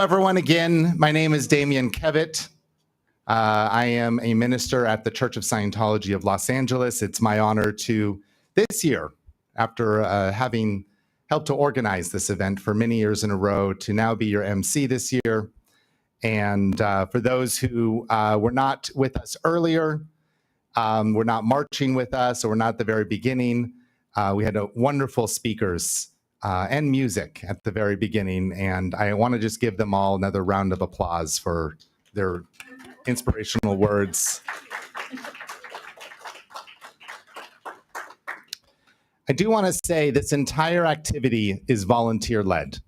Everyone, again, my name is Damian Kevitt. I am a minister at the Church of Scientology of Los Angeles. It's my honor to, this year, after having helped to organize this event for many years in a row, to now be your MC this year. And for those who were not with us earlier, were not marching with us, or were not at the very beginning, we had wonderful speakers and music at the very beginning, and I want to just give them all another round of applause for their inspirational words. I do want to say this entire activity is volunteer-led.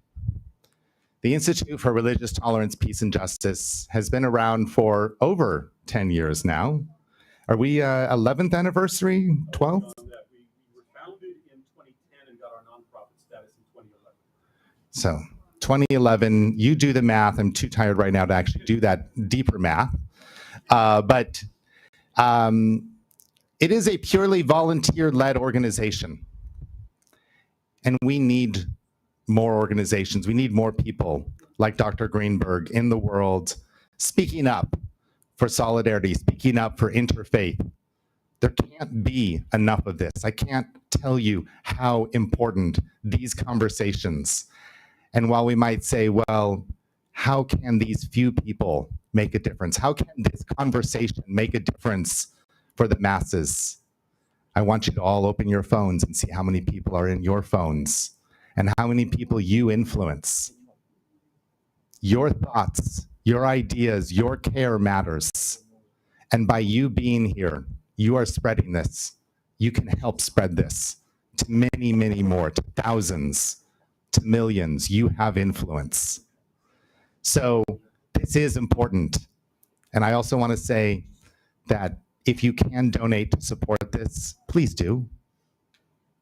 The Institute for Religious Tolerance, Peace, and Justice has been around for over 10 years now. Are we 11th anniversary, 12th? So 2011, you do the math. I'm too tired right now to actually do that deeper math. But it is a purely volunteer-led organization. And we need more organizations. We need more people like Dr. Greenberg in the world speaking up for solidarity, speaking up for interfaith. There can't be enough of this. I can't tell you how important these conversations. And while we might say, well, how can these few people make a difference? How can this conversation make a difference for the masses? I want you to all open your phones and see how many people are in your phones and how many people you influence. Your thoughts, your ideas, your care matters. And by you being here, you are spreading this. You can help spread this to many, many more, to thousands, to millions. You have influence. So this is important. And I also want to say that if you can donate to support this, please do.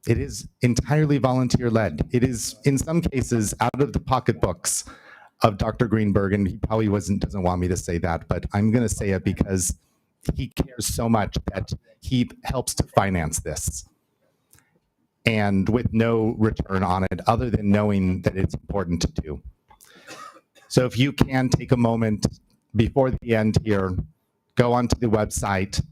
It is entirely volunteer-led. It is, in some cases, out of the pocketbooks of Dr. Greenberg, and he probably doesn't want me to say that, but I'm going to say it because he cares so much that he helps to finance this, and with no return on it other than knowing that it's important to do. So if you can take a moment before the end here, go onto the website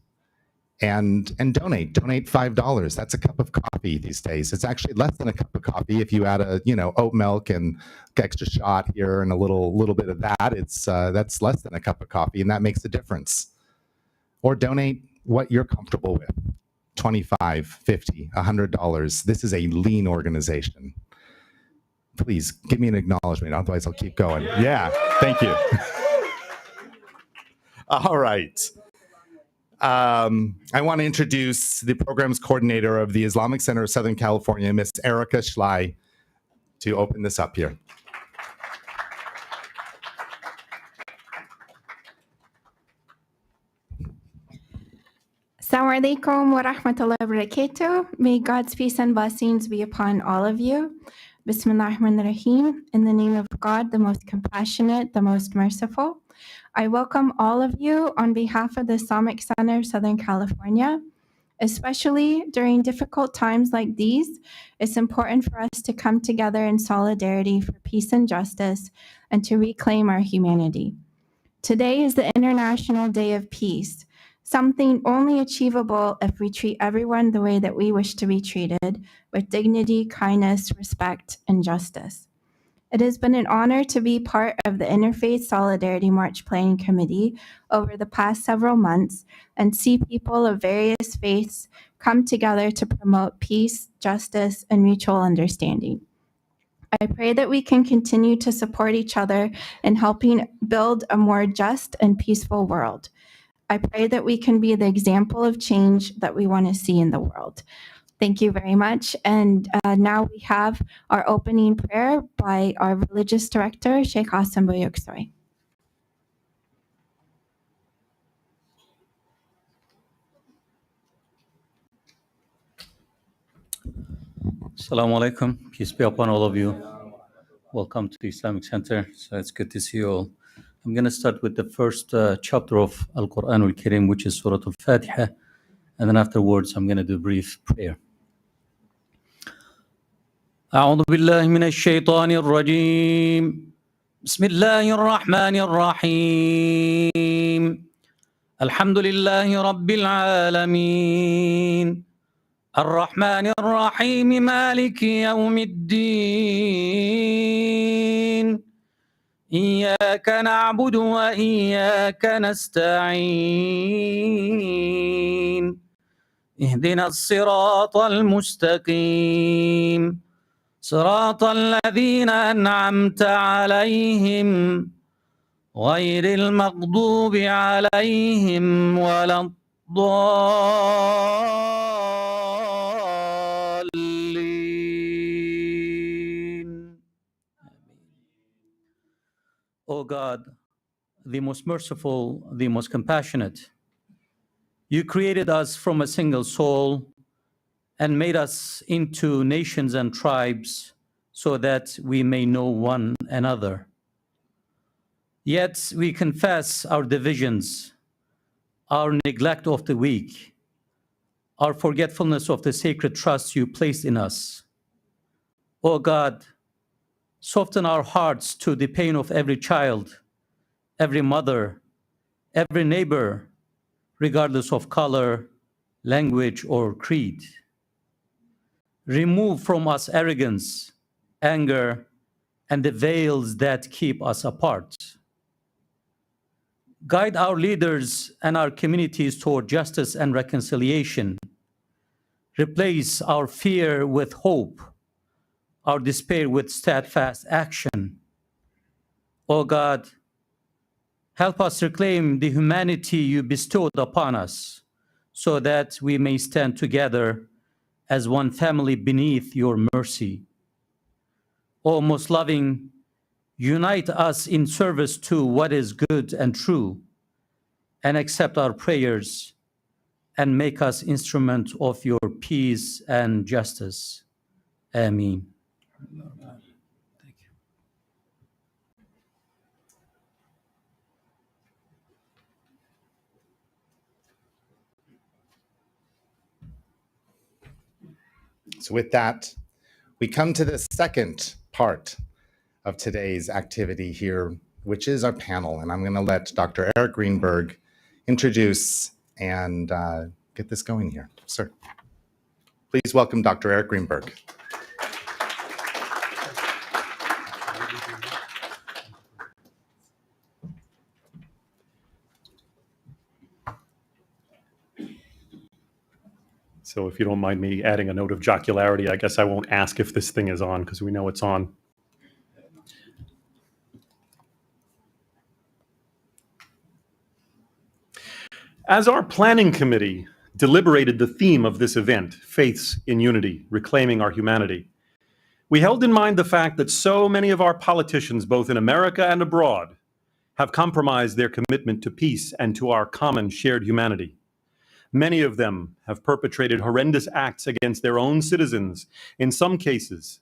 and donate. Donate $5. That's a cup of coffee these days. It's actually less than a cup of coffee if you add a oat milk and extra shot here and a little bit of that. That's less than a cup of coffee, and that makes a difference. Or donate what you're comfortable with. $25, $50, $100. This is a lean organization. Please give me an acknowledgement, otherwise I'll keep going. Yeah, thank you. All right. I want to introduce the programs coordinator of the Islamic Center of Southern California, Ms. Erica Schley, to open this up here. Assalamu alaikum wa rahmatullahi wa barakatuh. May God's peace and blessings be upon all of you. Bismillahir Rahmanir Rahim. In the name of God, the most compassionate, the most merciful. I welcome all of you on behalf of the Islamic Center of Southern California. Especially during difficult times like these, it's important for us to come together in solidarity for peace and justice and to reclaim our humanity. Today is the International Day of Peace, something only achievable if we treat everyone the way that we wish to be treated, with dignity, kindness, respect, and justice. It has been an honor to be part of the Interfaith Solidarity March Planning Committee over the past several months and see people of various faiths come together to promote peace, justice, and mutual understanding. I pray that we can continue to support each other in helping build a more just and peaceful world. I pray that we can be the example of change that we want to see in the world. Thank you very much. And now we have our opening prayer by our religious director, Sheikh Hassan Boyuksoy. Assalamu alaikum. Peace be upon all of you. Welcome to the Islamic Center. So it's good to see you all. I'm going to start with the first chapter of Al-Quran al-Karim, which is Surah Al-Fatiha. And then afterwards, I'm going to do a brief prayer. أعوذ بالله من الشيطان الرجيم بسم الله الرحمن الرحيم الحمد لله رب العالمين الرحمن الرحيم مالك يوم الدين إياك نعبد وإياك نستعين اهدنا الصراط المستقيم صراط الذين أنعمت عليهم غير المغضوب عليهم ولا الضالين. O God, the most merciful, the most compassionate, you created us from a single soul and made us into nations and tribes so that we may know one another. Yet we confess our divisions, our neglect of the weak, our forgetfulness of the sacred trust you placed in us. O God, soften our hearts to the pain of every child, every mother, every neighbor, regardless of color, language, or creed. Remove from us arrogance, anger, and the veils that keep us apart. Guide our leaders and our communities toward justice and reconciliation. Replace our fear with hope, our despair with steadfast action. O God, help us reclaim the humanity you bestowed upon us so that we may stand together as one family beneath your mercy. O most loving, unite us in service to what is good and true, and accept our prayers and make us instrument of your peace and justice. Ameen. Thank you. So with that, we come to the second part of today's activity here, which is our panel. And I'm going to let Dr. Eric Greenberg introduce and get this going here. Sir, please welcome Dr. Eric Greenberg. So if you don't mind me adding a note of jocularity, I guess I won't ask if this thing is on because we know it's on. As our planning committee deliberated the theme of this event, Faiths in Unity, Reclaiming Our Humanity, we held in mind the fact that so many of our politicians, both in America and abroad, have compromised their commitment to peace and to our common shared humanity. Many of them have perpetrated horrendous acts against their own citizens, in some cases,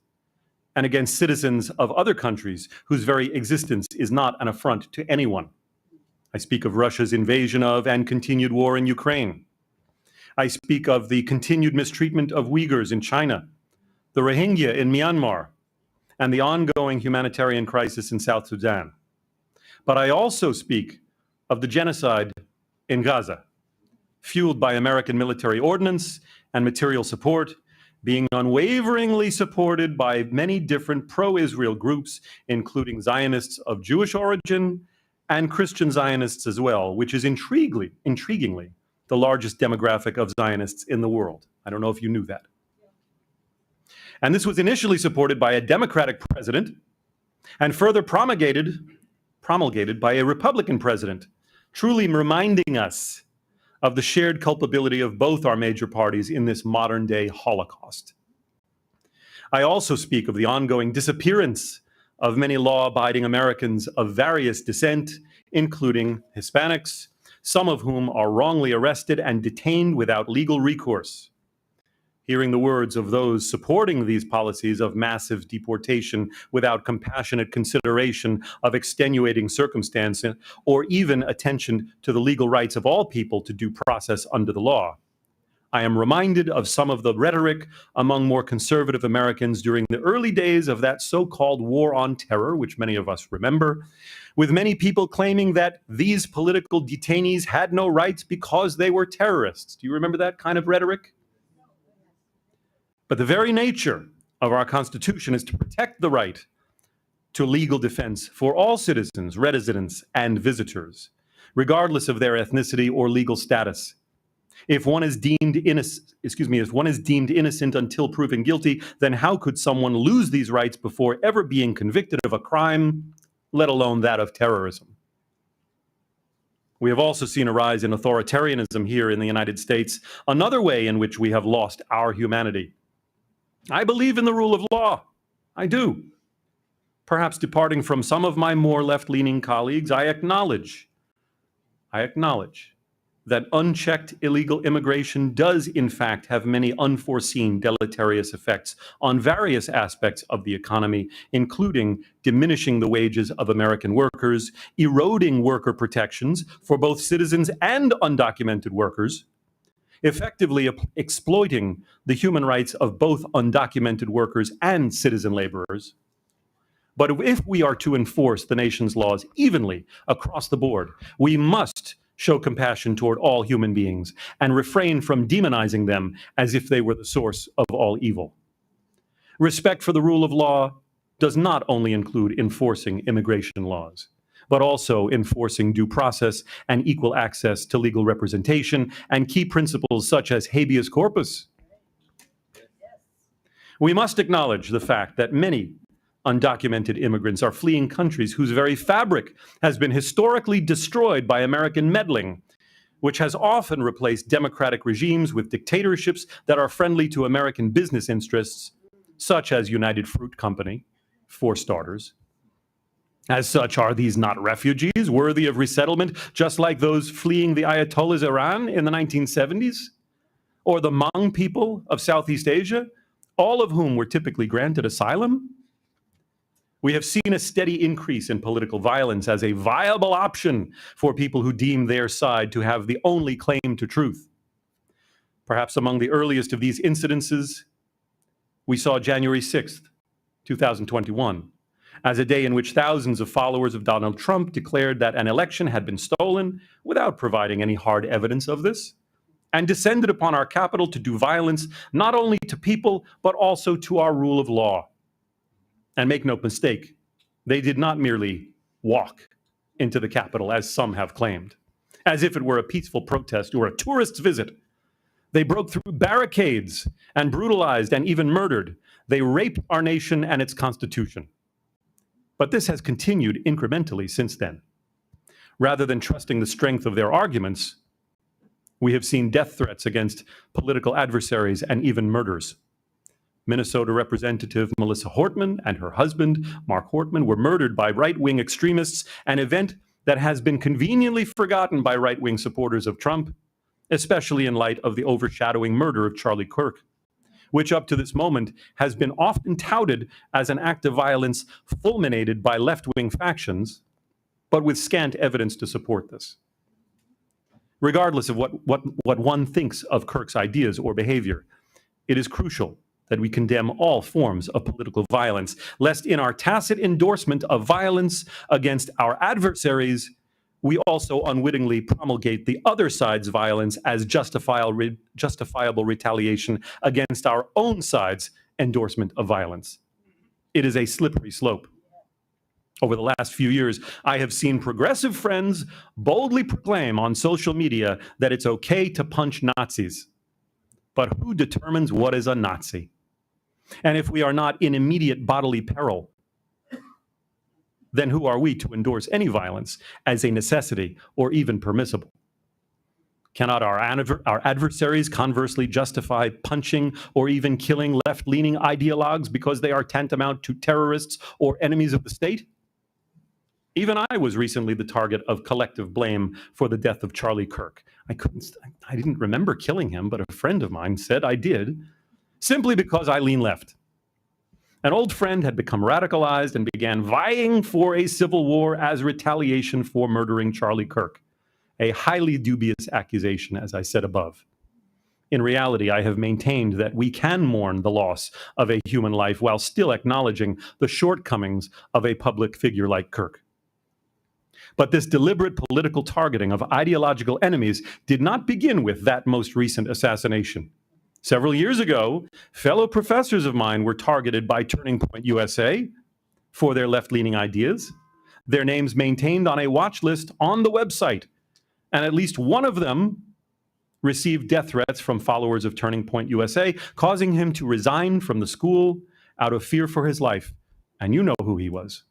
and against citizens of other countries whose very existence is not an affront to anyone. I speak of Russia's invasion of and continued war in Ukraine. I speak of the continued mistreatment of Uyghurs in China, the Rohingya in Myanmar, and the ongoing humanitarian crisis in South Sudan. But I also speak of the genocide in Gaza, fueled by American military ordnance and material support, being unwaveringly supported by many different pro-Israel groups, including Zionists of Jewish origin and Christian Zionists as well, which is intriguingly the largest demographic of Zionists in the world. I don't know if you knew that. And this was initially supported by a Democratic president and further promulgated by a Republican president, truly reminding us of the shared culpability of both our major parties in this modern-day Holocaust. I also speak of the ongoing disappearance of many law-abiding Americans of various descent, including Hispanics, some of whom are wrongly arrested and detained without legal recourse. Hearing the words of those supporting these policies of massive deportation without compassionate consideration of extenuating circumstances or even attention to the legal rights of all people to due process under the law, I am reminded of some of the rhetoric among more conservative Americans during the early days of that so-called war on terror, which many of us remember, with many people claiming that these political detainees had no rights because they were terrorists. Do you remember that kind of rhetoric? But the very nature of our Constitution is to protect the right to legal defense for all citizens, residents, and visitors, regardless of their ethnicity or legal status. If one is deemed innocent until proven guilty, then how could someone lose these rights before ever being convicted of a crime, let alone that of terrorism? We have also seen a rise in authoritarianism here in the United States, another way in which we have lost our humanity. I believe in the rule of law. I do. Perhaps departing from some of my more left-leaning colleagues, I acknowledge that unchecked illegal immigration does in fact have many unforeseen deleterious effects on various aspects of the economy, including diminishing the wages of American workers, eroding worker protections for both citizens and undocumented workers, effectively exploiting the human rights of both undocumented workers and citizen laborers. But if we are to enforce the nation's laws evenly across the board, we must show compassion toward all human beings and refrain from demonizing them as if they were the source of all evil. Respect for the rule of law does not only include enforcing immigration laws, but also enforcing due process and equal access to legal representation and key principles such as habeas corpus. We must acknowledge the fact that many undocumented immigrants are fleeing countries whose very fabric has been historically destroyed by American meddling, which has often replaced democratic regimes with dictatorships that are friendly to American business interests, such as United Fruit Company, for starters. As such, are these not refugees worthy of resettlement, just like those fleeing the Ayatollah's Iran in the 1970s? Or the Hmong people of Southeast Asia, all of whom were typically granted asylum? We have seen a steady increase in political violence as a viable option for people who deem their side to have the only claim to truth. Perhaps among the earliest of these incidences, we saw January 6th, 2021, as a day in which thousands of followers of Donald Trump declared that an election had been stolen without providing any hard evidence of this, and descended upon our capital to do violence not only to people, but also to our rule of law. And make no mistake, they did not merely walk into the Capitol, as some have claimed, as if it were a peaceful protest or a tourist's visit. They broke through barricades and brutalized and even murdered. They raped our nation and its Constitution. But this has continued incrementally since then. Rather than trusting the strength of their arguments, we have seen death threats against political adversaries and even murders. Minnesota Representative Melissa Hortman and her husband, Mark Hortman, were murdered by right-wing extremists, an event that has been conveniently forgotten by right-wing supporters of Trump, especially in light of the overshadowing murder of Charlie Kirk, which up to this moment has been often touted as an act of violence fulminated by left-wing factions, but with scant evidence to support this. Regardless of what one thinks of Kirk's ideas or behavior, it is crucial that we condemn all forms of political violence, lest in our tacit endorsement of violence against our adversaries, we also unwittingly promulgate the other side's violence as justifiable retaliation against our own side's endorsement of violence. It is a slippery slope. Over the last few years, I have seen progressive friends boldly proclaim on social media that it's okay to punch Nazis. But who determines what is a Nazi? And if we are not in immediate bodily peril, then who are we to endorse any violence as a necessity or even permissible? Cannot our adversaries conversely justify punching or even killing left-leaning ideologues because they are tantamount to terrorists or enemies of the state? Even I was recently the target of collective blame for the death of Charlie Kirk. I didn't remember killing him, but a friend of mine said I did, simply because I lean left. An old friend had become radicalized and began vying for a civil war as retaliation for murdering Charlie Kirk, a highly dubious accusation, as I said above. In reality, I have maintained that we can mourn the loss of a human life while still acknowledging the shortcomings of a public figure like Kirk. But this deliberate political targeting of ideological enemies did not begin with that most recent assassination. Several years ago, fellow professors of mine were targeted by Turning Point USA for their left-leaning ideas, their names maintained on a watch list on the website, and at least one of them received death threats from followers of Turning Point USA, causing him to resign from the school out of fear for his life. And you know who he was.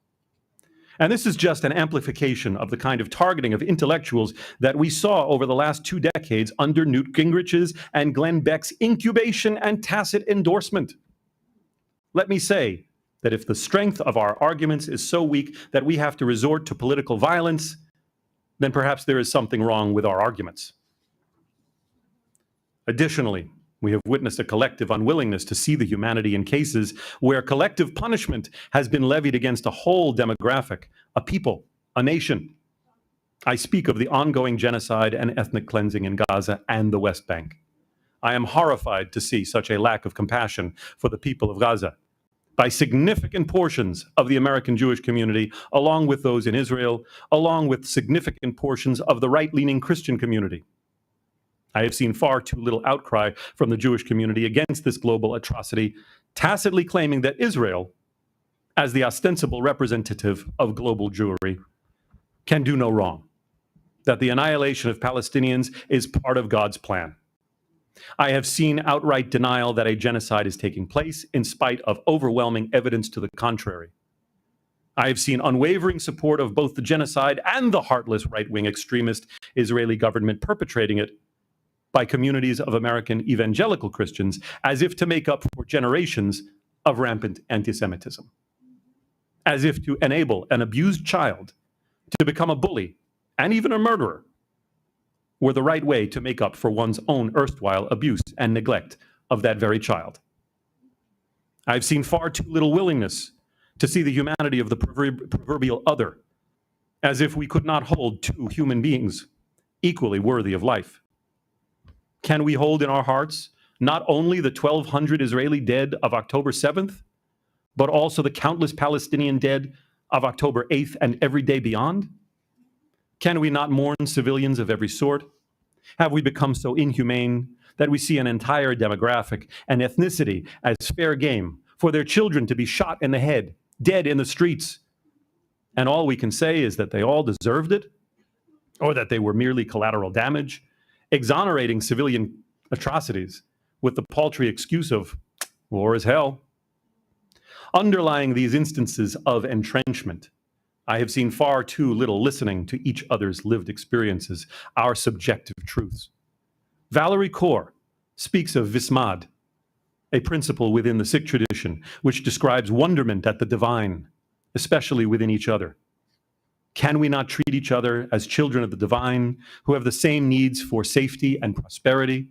And this is just an amplification of the kind of targeting of intellectuals that we saw over the last 2 decades under Newt Gingrich's and Glenn Beck's incubation and tacit endorsement. Let me say that if the strength of our arguments is so weak that we have to resort to political violence, then perhaps there is something wrong with our arguments. Additionally, we have witnessed a collective unwillingness to see the humanity in cases where collective punishment has been levied against a whole demographic, a people, a nation. I speak of the ongoing genocide and ethnic cleansing in Gaza and the West Bank. I am horrified to see such a lack of compassion for the people of Gaza by significant portions of the American Jewish community, along with those in Israel, along with significant portions of the right-leaning Christian community. I have seen far too little outcry from the Jewish community against this global atrocity, tacitly claiming that Israel, as the ostensible representative of global Jewry, can do no wrong, that the annihilation of Palestinians is part of God's plan. I have seen outright denial that a genocide is taking place in spite of overwhelming evidence to the contrary. I have seen unwavering support of both the genocide and the heartless right-wing extremist Israeli government perpetrating it by communities of American evangelical Christians, as if to make up for generations of rampant anti-Semitism, as if to enable an abused child to become a bully and even a murderer were the right way to make up for one's own erstwhile abuse and neglect of that very child. I've seen far too little willingness to see the humanity of the proverbial other, as if we could not hold two human beings equally worthy of life. Can we hold in our hearts not only the 1,200 Israeli dead of October 7th, but also the countless Palestinian dead of October 8th and every day beyond? Can we not mourn civilians of every sort? Have we become so inhumane that we see an entire demographic and ethnicity as fair game for their children to be shot in the head, dead in the streets? And all we can say is that they all deserved it, or that they were merely collateral damage, exonerating civilian atrocities with the paltry excuse of war is hell. Underlying these instances of entrenchment, I have seen far too little listening to each other's lived experiences, our subjective truths. Valerie Kaur speaks of Vismad, a principle within the Sikh tradition, which describes wonderment at the divine, especially within each other. Can we not treat each other as children of the divine who have the same needs for safety and prosperity?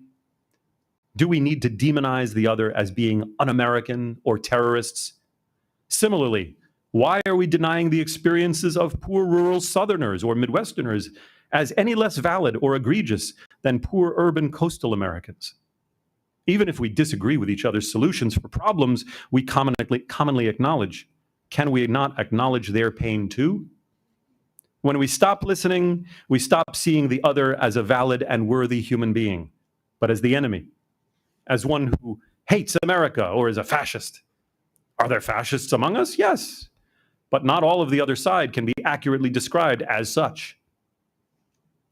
Do we need to demonize the other as being un-American or terrorists? Similarly, why are we denying the experiences of poor rural Southerners or Midwesterners as any less valid or egregious than poor urban coastal Americans? Even if we disagree with each other's solutions for problems we commonly acknowledge, can we not acknowledge their pain too? When we stop listening, we stop seeing the other as a valid and worthy human being, but as the enemy, as one who hates America or is a fascist. Are there fascists among us? Yes, but not all of the other side can be accurately described as such.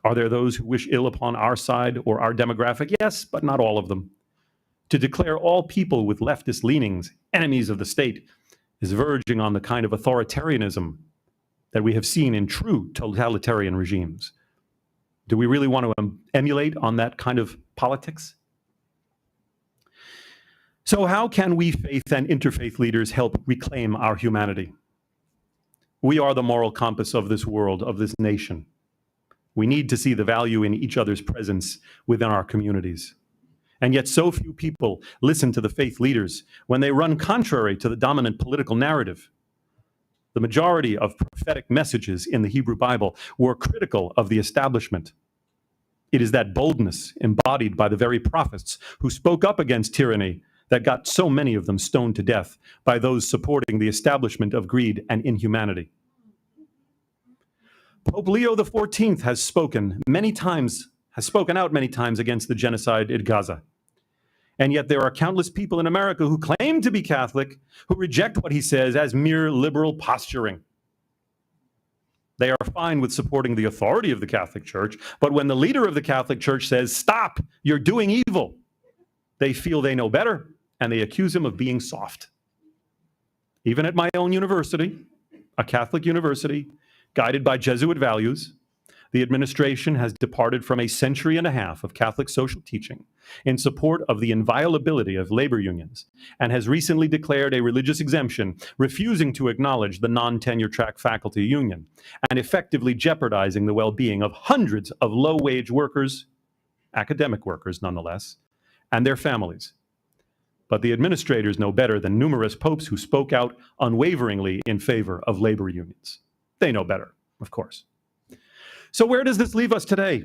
Are there those who wish ill upon our side or our demographic? Yes, but not all of them. To declare all people with leftist leanings enemies of the state is verging on the kind of authoritarianism that we have seen in true totalitarian regimes. Do we really want to emulate on that kind of politics? So how can we faith and interfaith leaders help reclaim our humanity? We are the moral compass of this world, of this nation. We need to see the value in each other's presence within our communities. And yet so few people listen to the faith leaders when they run contrary to the dominant political narrative. The majority of prophetic messages in the Hebrew Bible were critical of the establishment. It is that boldness embodied by the very prophets who spoke up against tyranny that got so many of them stoned to death by those supporting the establishment of greed and inhumanity. Pope Leo XIV has spoken out many times against the genocide in Gaza. And yet there are countless people in America who claim to be Catholic who reject what he says as mere liberal posturing. They are fine with supporting the authority of the Catholic Church, but when the leader of the Catholic Church says, "Stop, you're doing evil," they feel they know better, and they accuse him of being soft. Even at my own university, a Catholic university, guided by Jesuit values, the administration has departed from a century and a half of Catholic social teaching in support of the inviolability of labor unions, and has recently declared a religious exemption, refusing to acknowledge the non-tenure track faculty union, and effectively jeopardizing the well-being of hundreds of low-wage workers, academic workers nonetheless, and their families. But the administrators know better than numerous popes who spoke out unwaveringly in favor of labor unions. They know better, of course. So where does this leave us today?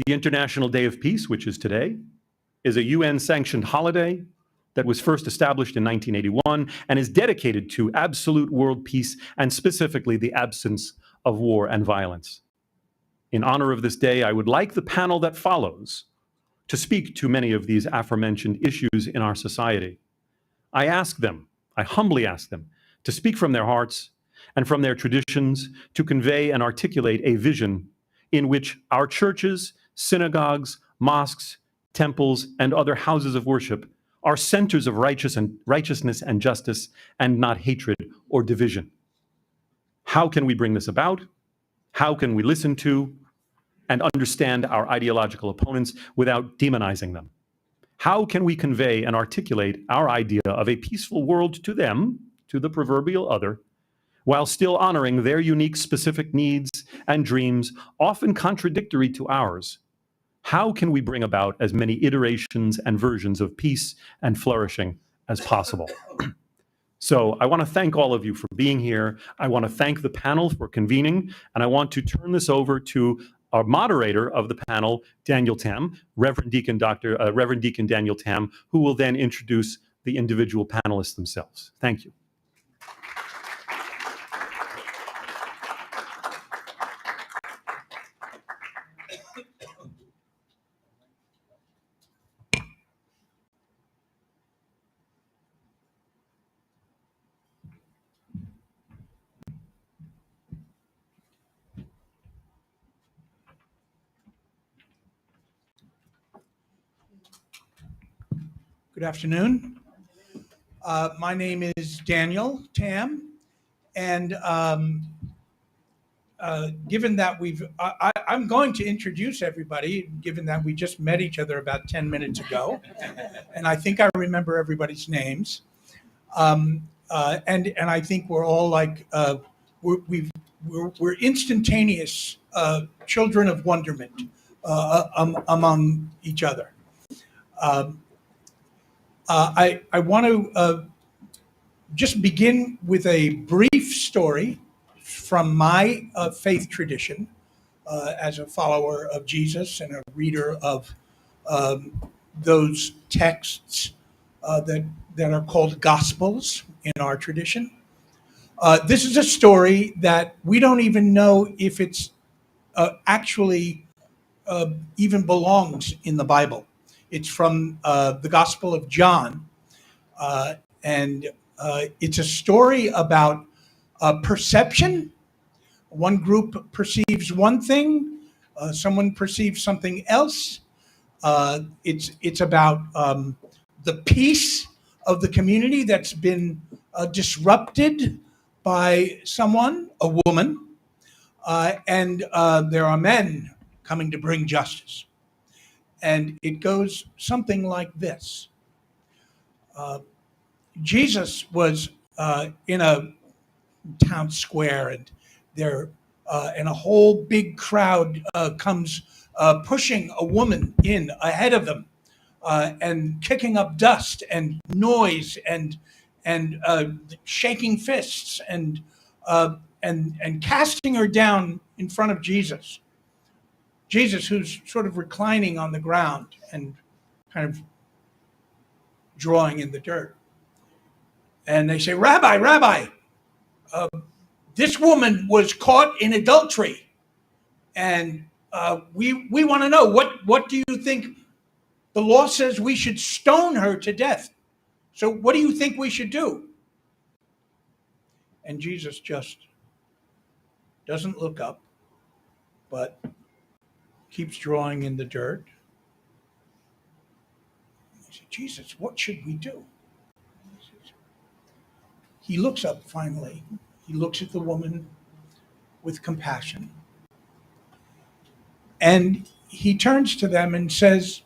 The International Day of Peace, which is today, is a UN-sanctioned holiday that was first established in 1981 and is dedicated to absolute world peace and specifically the absence of war and violence. In honor of this day, I would like the panel that follows to speak to many of these aforementioned issues in our society. I humbly ask them to speak from their hearts and from their traditions to convey and articulate a vision in which our churches, synagogues, mosques, temples, and other houses of worship are centers of righteousness and justice, and not hatred or division. How can we bring this about? How can we listen to and understand our ideological opponents without demonizing them? How can we convey and articulate our idea of a peaceful world to them, to the proverbial other, while still honoring their unique specific needs and dreams, often contradictory to ours? How can we bring about as many iterations and versions of peace and flourishing as possible? So I want to thank all of you for being here. I want to thank the panel for convening, and I want to turn this over to our moderator of the panel, Daniel Tam, Reverend Deacon Daniel Tam, who will then introduce the individual panelists themselves. Thank you. Good afternoon. My name is Daniel Tam, and given that I'm going to introduce everybody, given that we just met each other about 10 minutes ago, and I think I remember everybody's names, and I think we're all like we're instantaneous children of wonderment among each other. I want to just begin with a brief story from my faith tradition as a follower of Jesus and a reader of those texts that are called Gospels in our tradition. This is a story that we don't even know if it's actually even belongs in the Bible. It's from the Gospel of John, and it's a story about perception. One group perceives one thing, someone perceives something else. It's about the peace of the community that's been disrupted by someone, a woman, and there are men coming to bring justice. And it goes something like this. Jesus was in a town square, and there and a whole big crowd comes pushing a woman in ahead of them and kicking up dust and noise and shaking fists and casting her down in front of Jesus. Jesus, who's sort of reclining on the ground and kind of drawing in the dirt. And they say, Rabbi, Rabbi, this woman was caught in adultery. And we want to know, what do you think? The law says we should stone her to death. So what do you think we should do? And Jesus just doesn't look up, but keeps drawing in the dirt. He said, Jesus, what should we do? He looks up finally. He looks at the woman with compassion. And he turns to them and says,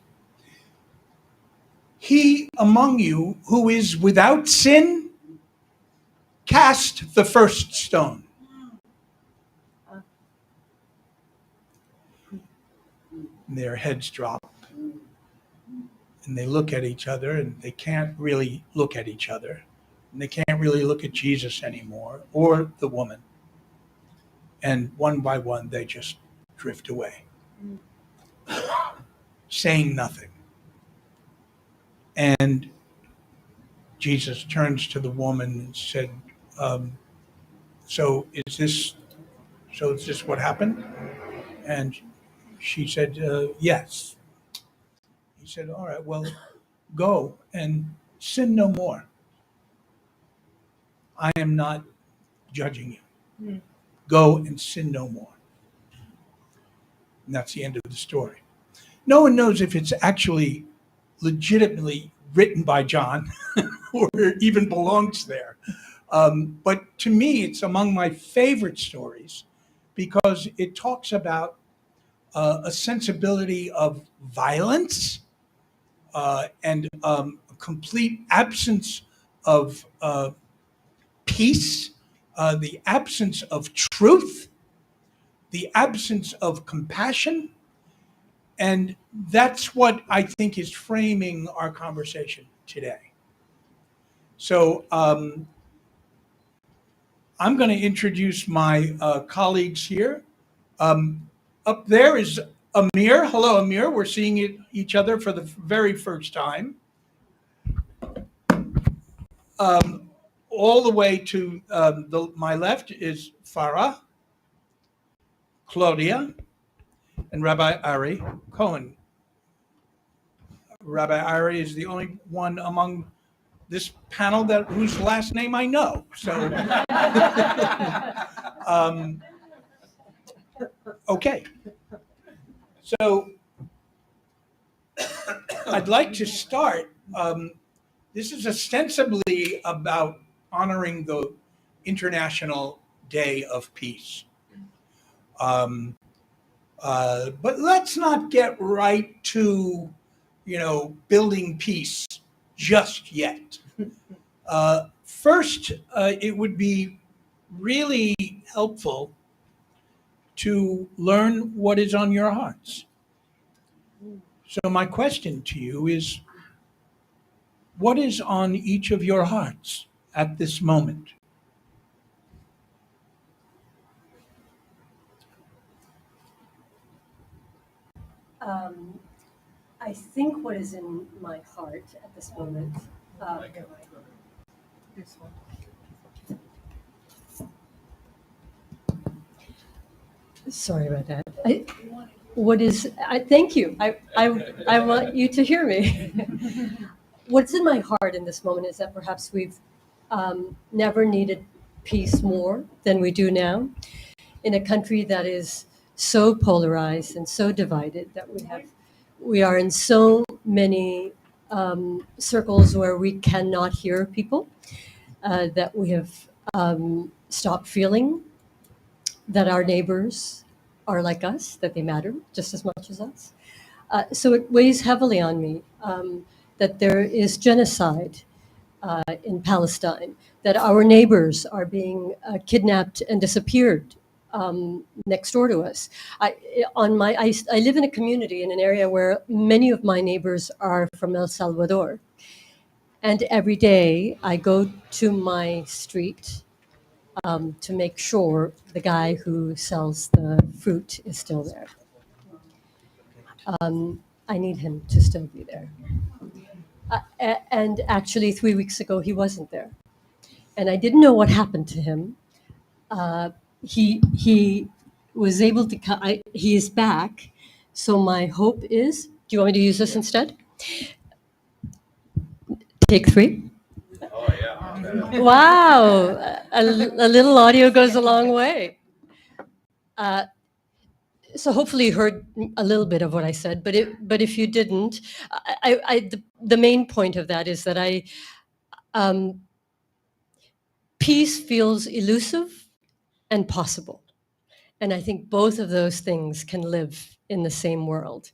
he among you who is without sin, cast the first stone. And their heads drop. And they look at each other, and they can't really look at each other. And they can't really look at Jesus anymore, or the woman. And one by one, they just drift away, saying nothing. And Jesus turns to the woman and said, so is this what happened? And she said, yes. He said, all right, well, go and sin no more. I am not judging you. Go and sin no more. And that's the end of the story. No one knows if it's actually legitimately written by John or even belongs there. But to me, it's among my favorite stories because it talks about a sensibility of violence and a complete absence of peace, the absence of truth, the absence of compassion. And that's what I think is framing our conversation today. So I'm going to introduce my colleagues here. Up there is Amir. Hello, Amir. We're seeing each other for the very first time. All the way to my left is Farah, Claudia, and Rabbi Ari Cohen. Rabbi Ari is the only one among this panel whose last name I know. So, okay. So, I'd like to start. This is ostensibly about honoring the International Day of Peace. But let's not get right to, building peace just yet. First, it would be really helpful to learn what is on your hearts. So my question to you is, what is on each of your hearts at this moment? I think what is in my heart at this moment. This one. Sorry about that. Thank you. I want you to hear me. What's in my heart in this moment is that perhaps we've never needed peace more than we do now, in a country that is so polarized and so divided that we are in so many circles where we cannot hear people, that we have stopped feeling that our neighbors are like us, that they matter just as much as us. So it weighs heavily on me that there is genocide in Palestine, that our neighbors are being kidnapped and disappeared next door to us. I live in a community in an area where many of my neighbors are from El Salvador. And every day I go to my street to make sure the guy who sells the fruit is still there. I need him to still be there. And actually, 3 weeks ago, he wasn't there. And I didn't know what happened to him. He was able to come. He is back. So my hope is, do you want me to use this instead? Take 3. Oh, yeah. Wow. A little audio goes a long way. So hopefully you heard a little bit of what I said, but if you didn't, the main point of that is that peace feels elusive and possible. And I think both of those things can live in the same world.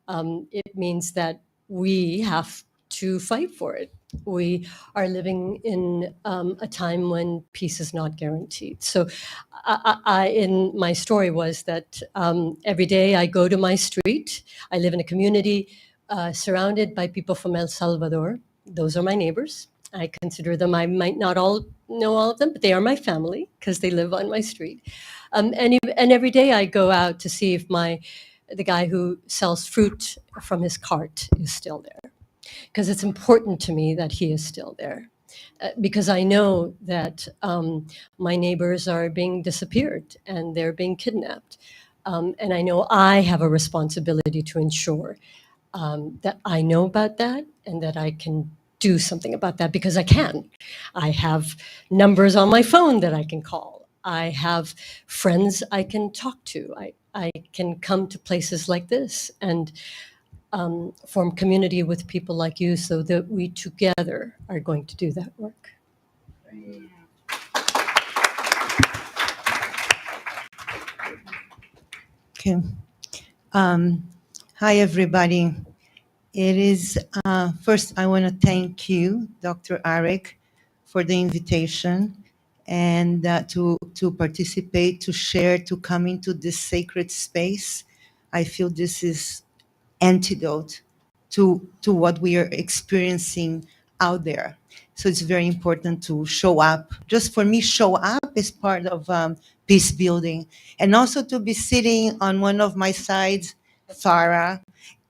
It means that we have to fight for it. We are living in a time when peace is not guaranteed. So in my story was that every day I go to my street. I live in a community surrounded by people from El Salvador. Those are my neighbors. I consider them, I might not all know all of them, but they are my family because they live on my street. And every day I go out to see if the guy who sells fruit from his cart is still there. Because it's important to me that he is still there. Because I know that my neighbors are being disappeared and they're being kidnapped. And I know I have a responsibility to ensure that I know about that and that I can do something about that because I can. I have numbers on my phone that I can call. I have friends I can talk to. I can come to places like this and form community with people like you so that we together are going to do that work. Okay. Hi, everybody. It is, first, I want to thank you, Dr. Arik, for the invitation and to participate, to share, to come into this sacred space. I feel this is antidote to what we are experiencing out there. So it's very important to show up. Just for me, show up is part of peace building. And also to be sitting on one of my sides, Farah,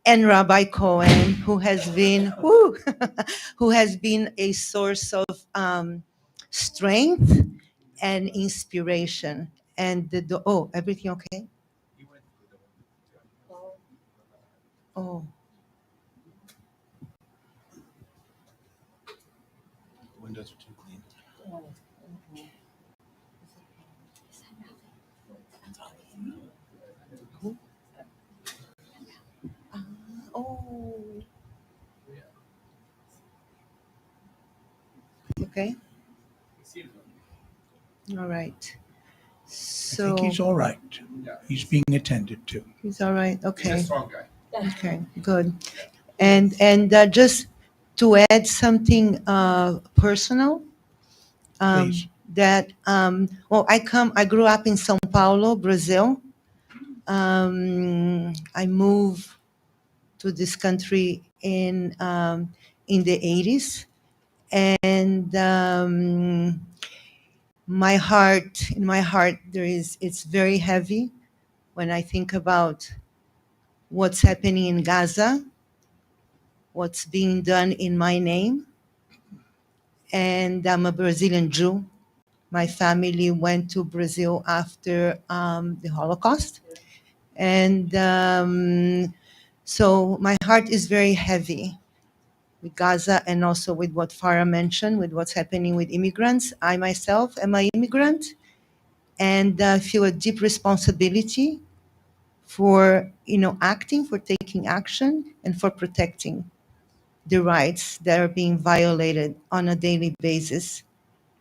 and Rabbi Cohen, who has been who has been a source of strength and inspiration. And everything okay? Oh. Windows are too clean. Oh. Okay. All right. I So think he's all right. He's being attended to. he's all right. Okay. He's a strong guy. Okay. Good. And just to add something personal, Please. that I grew up in São Paulo, Brazil. I moved to this country in the 80s, and in my heart it's very heavy when I think about what's happening in Gaza, what's being done in my name. And I'm a Brazilian Jew. My family went to Brazil after the Holocaust. And so my heart is very heavy with Gaza and also with what Farah mentioned, with what's happening with immigrants. I myself am an immigrant and feel a deep responsibility for taking action and for protecting the rights that are being violated on a daily basis.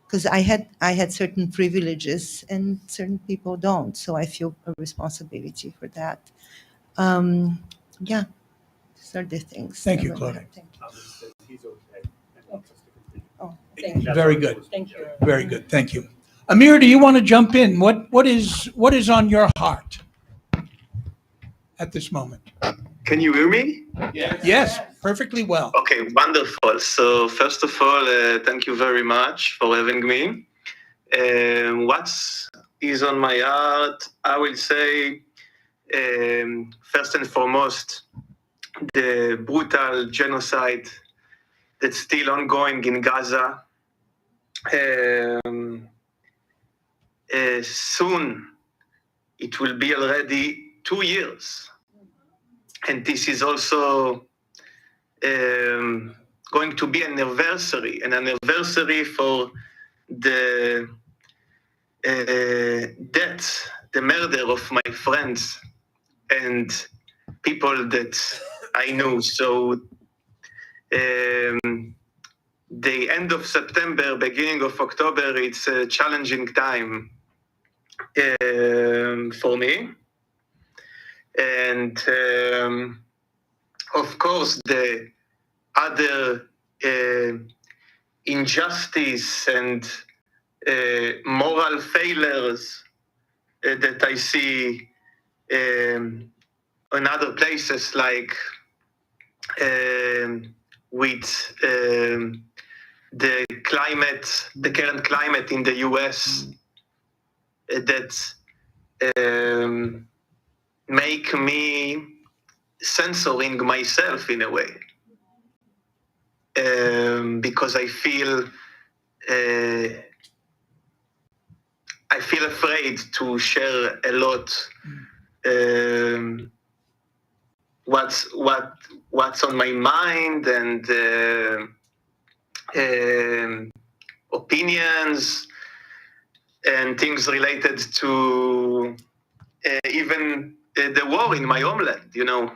Because I had certain privileges and certain people don't, so I feel a responsibility for that. Yeah, these are the things. Thank you, that I Claudia. have. Thank you. He's okay and wants us to continue. Oh, Thank you. Very good. Thank you. Very good. Thank you. Amir, do you want to jump in? What is on your heart at this moment? Can you hear me? Yes, perfectly well. Okay, wonderful. So first of all, thank you very much for having me. What is on my heart? I will say First and foremost, the brutal genocide that's still ongoing in Gaza. Soon it will be already 2 years. And this is also going to be an anniversary for the death, the murder of my friends and people that I know. So the end of September, beginning of October, it's a challenging time for me. And of course, the other injustice and moral failures that I see in other places, like with the current climate in the US, that make me censoring myself in a way, because I feel afraid to share a lot what's on my mind and opinions and things related to even the war in my homeland, you know.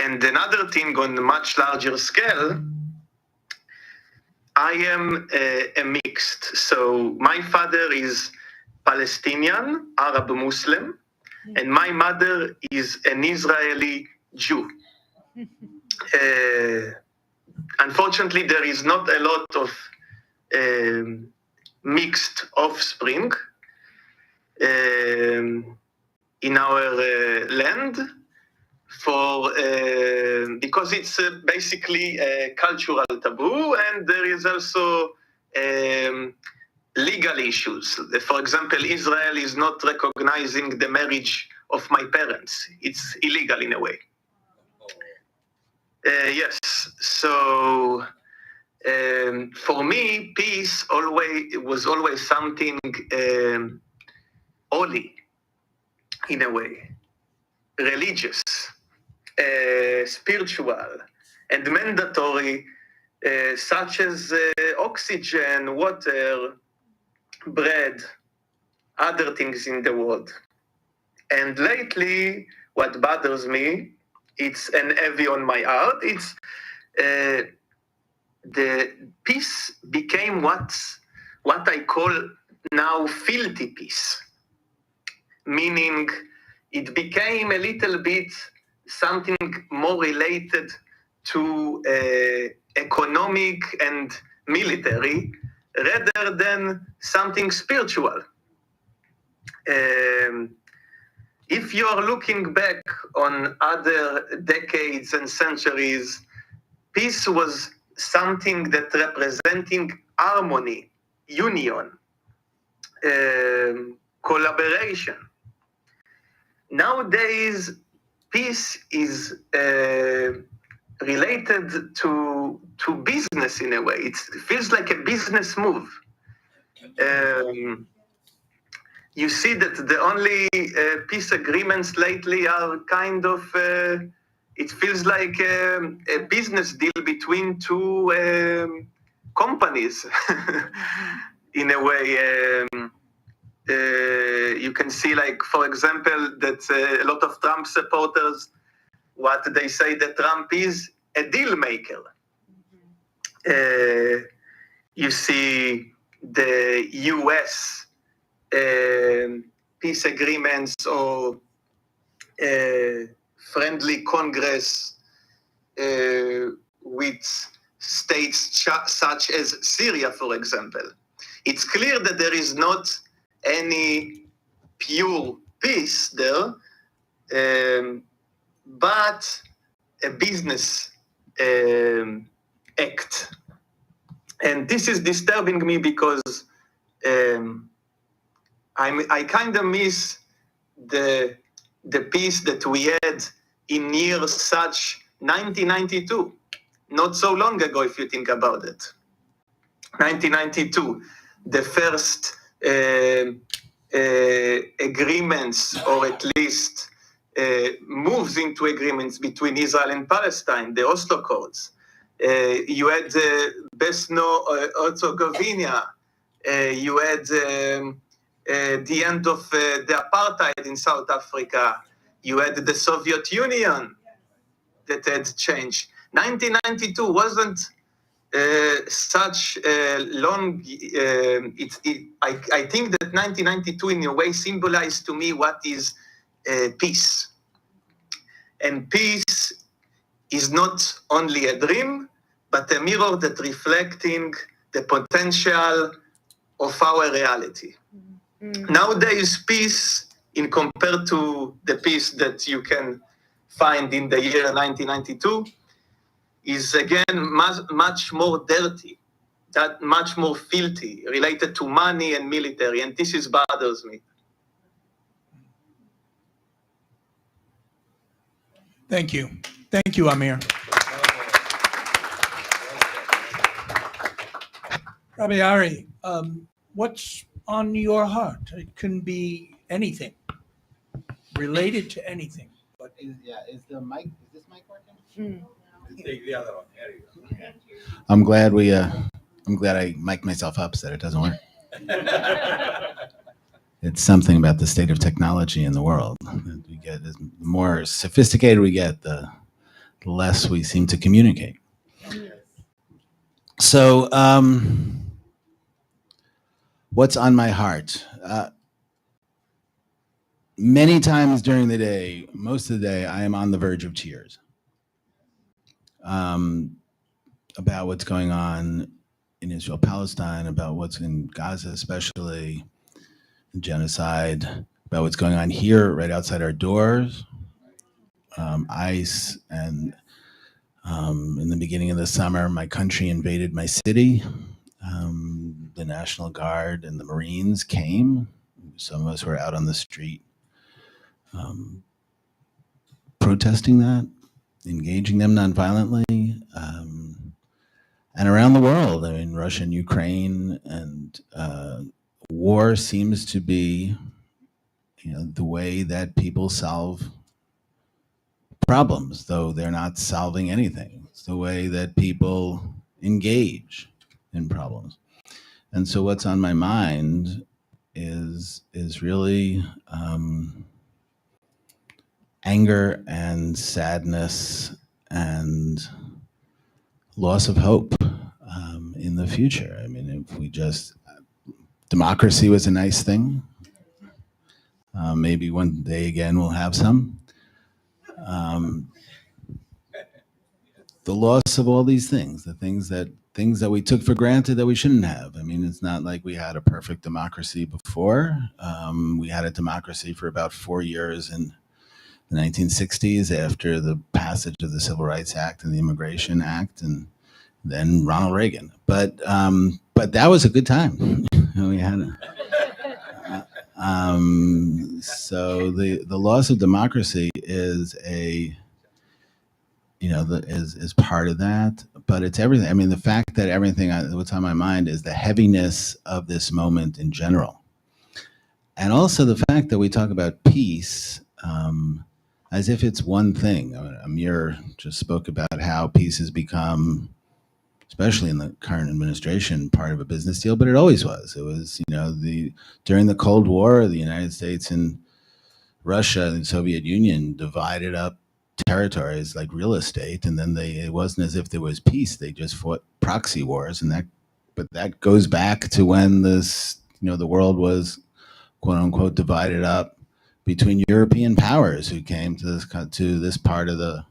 And another thing on a much larger scale, I am a mixed. So my father is Palestinian, Arab Muslim, and my mother is an Israeli Jew. Unfortunately, there is not a lot of mixed offspring in our land, because it's basically a cultural taboo, and there is also legal issues. For example, Israel is not recognizing the marriage of my parents. It's illegal in a way. Yes, so for me, peace was always something holy, in a way, religious, spiritual, and mandatory, such as oxygen, water, bread, other things in the world. And lately, what bothers me, it's an heavy on my heart, it's the peace became what I call now filthy peace, meaning it became a little bit something more related to economic and military rather than something spiritual. If you are looking back on other decades and centuries, peace was something that representing harmony, union, collaboration. Nowadays, peace is related to business in a way. It feels like a business move. You see that the only peace agreements lately are kind of, it feels like a business deal between two companies in a way. You can see, like, for example, that a lot of Trump supporters, what they say that Trump is a deal maker. You see the US peace agreements or friendly Congress with states such as Syria, for example. It's clear that there is not any pure peace there, but a business act. And this is disturbing me because I kind of miss the peace that we had in years such 1992, not so long ago if you think about it. 1992, the first agreements, or at least moves into agreements between Israel and Palestine, the Oslo Accords. You had Bosnia-Herzegovina. You had the end of the apartheid in South Africa. You had the Soviet Union that had changed. 1992 wasn't such a long. I think that 1992 in a way symbolized to me what is peace. And peace is not only a dream, but a mirror that reflecting the potential of our reality. Nowadays, peace, in compared to the peace that you can find in the year 1992, is again much more dirty, that much more filthy, related to money and military, and this bothers me. Thank you. Thank you, Amir. Rabbi Ari, what's on your heart? It can be anything, related to anything. But Is this mic working? Take the other one. There you go. Okay. I'm glad I mic'd myself up so that it doesn't work. It's something about the state of technology in the world. We get, the more sophisticated we get, the less we seem to communicate. So, what's on my heart? Many times during the day, most of the day, I am on the verge of tears about what's going on in Israel, Palestine, about what's in Gaza, especially the genocide, about what's going on here right outside our doors, ICE, and in the beginning of the summer, my country invaded my city. The National Guard and the Marines came. Some of us were out on the street protesting that, engaging them nonviolently. And around the world, I mean, Russia and Ukraine, and war seems to be, the way that people solve problems, though they're not solving anything. It's the way that people engage in problems. And so what's on my mind is really anger and sadness and loss of hope in the future. I mean, if we just, democracy was a nice thing. Maybe one day again we'll have some. The loss of all these things, the things that we took for granted that we shouldn't have. I mean, it's not like we had a perfect democracy before. We had a democracy for about 4 years in the 1960s after the passage of the Civil Rights Act and the Immigration Act, and then Ronald Reagan. But that was a good time. We had so the loss of democracy is is part of that, but it's everything. I mean, the fact that what's on my mind is the heaviness of this moment in general. And also the fact that we talk about peace as if it's one thing. Amir just spoke about how peace has become, especially in the current administration, part of a business deal, but it always was. It was, during the Cold War, the United States and Russia and the Soviet Union divided up territories like real estate, and then it wasn't as if there was peace. They just fought proxy wars, but that goes back to when the world was quote unquote divided up between European powers who came to this part of the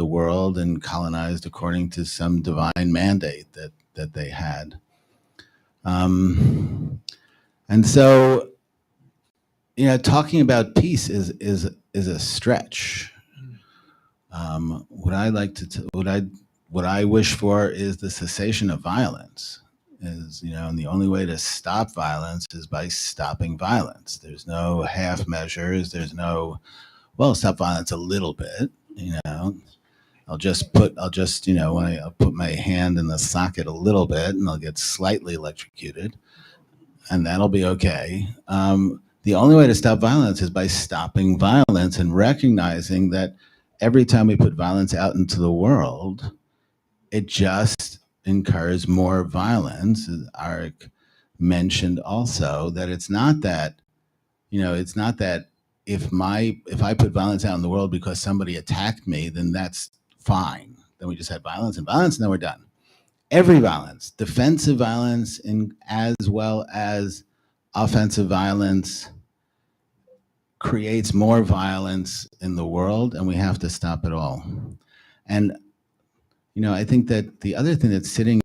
world and colonized according to some divine mandate that they had. And so, talking about peace is a stretch. What I wish for is the cessation of violence is, and the only way to stop violence is by stopping violence. There's no half measures. There's no, well, stop violence a little bit, I'll just, when I'll put my hand in the socket a little bit and I'll get slightly electrocuted and that'll be okay. The only way to stop violence is by stopping violence and recognizing that every time we put violence out into the world, it just incurs more violence. As Arik mentioned also, that it's not that, if I put violence out in the world because somebody attacked me, then that's fine. Then we just had violence and then we're done. Every violence, defensive violence as well as offensive violence, creates more violence in the world, and we have to stop it all. And I think that the other thing that's sitting,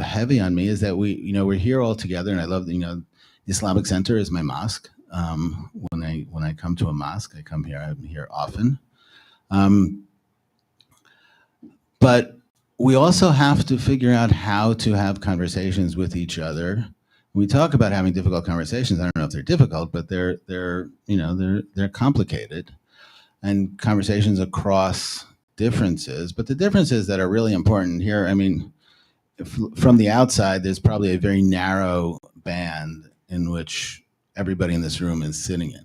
heavy on me is that we're here all together, and I love, the Islamic Center is my mosque. When I come to a mosque, I come here. I'm here often. But we also have to figure out how to have conversations with each other. We talk about having difficult conversations. I don't know if they're difficult, but they're complicated, and conversations across differences. But the differences that are really important here, from the outside, there's probably a very narrow band in which everybody in this room is sitting in.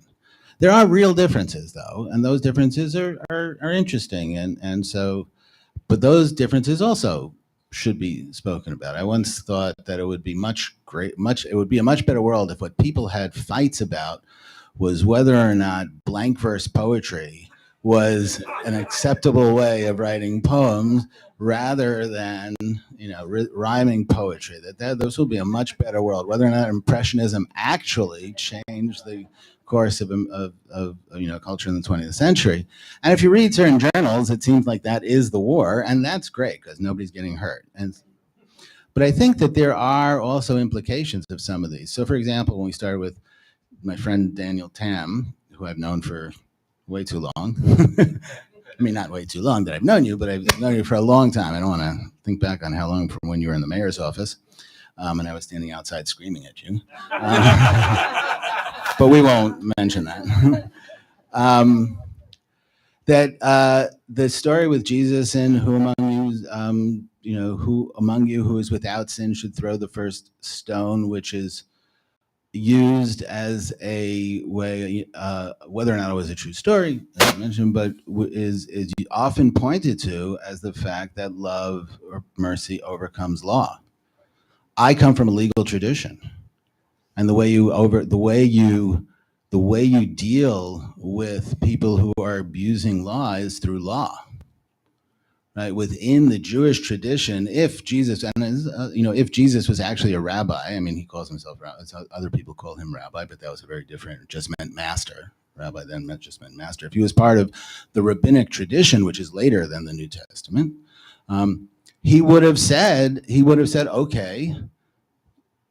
There are real differences, though, and those differences are interesting, and so, but those differences also should be spoken about. I once thought that it would be it would be a much better world if what people had fights about was whether or not blank verse poetry was an acceptable way of writing poems rather than rhyming poetry. Those will be a much better world. Whether or not Impressionism actually changed the course of culture in the 20th century. And if you read certain journals, it seems like that is the war, and that's great because nobody's getting hurt. But I think that there are also implications of some of these. So, for example, when we started with my friend Daniel Tam, who I've known for way too long. Not way too long that I've known you, but I've known you for a long time. I don't want to think back on how long from when you were in the mayor's office, and I was standing outside screaming at you. But we won't mention that. The story with Jesus and who among you who is without sin should throw the first stone, which is used as a way, whether or not it was a true story, as I mentioned, but is often pointed to as the fact that love or mercy overcomes law. I come from a legal tradition, and the way you deal with people who are abusing law is through law. Right, within the Jewish tradition, if Jesus was actually a rabbi, he calls himself rabbi. Other people call him rabbi, but that was a very different. It just meant master. Rabbi then just meant master. If he was part of the rabbinic tradition, which is later than the New Testament, he would have said, okay,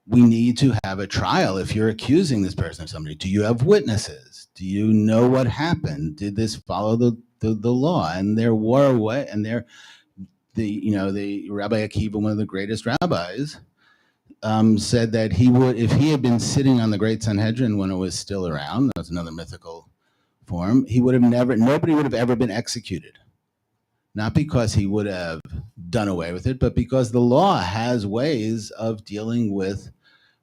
we need to have a trial. If you're accusing this person of somebody, do you have witnesses? Do you know what happened? Did this follow the law? And there were a way, and the Rabbi Akiva, one of the greatest rabbis, said that he would, if he had been sitting on the Great Sanhedrin when it was still around, that was another mythical form, nobody would have ever been executed. Not because he would have done away with it, but because the law has ways of dealing with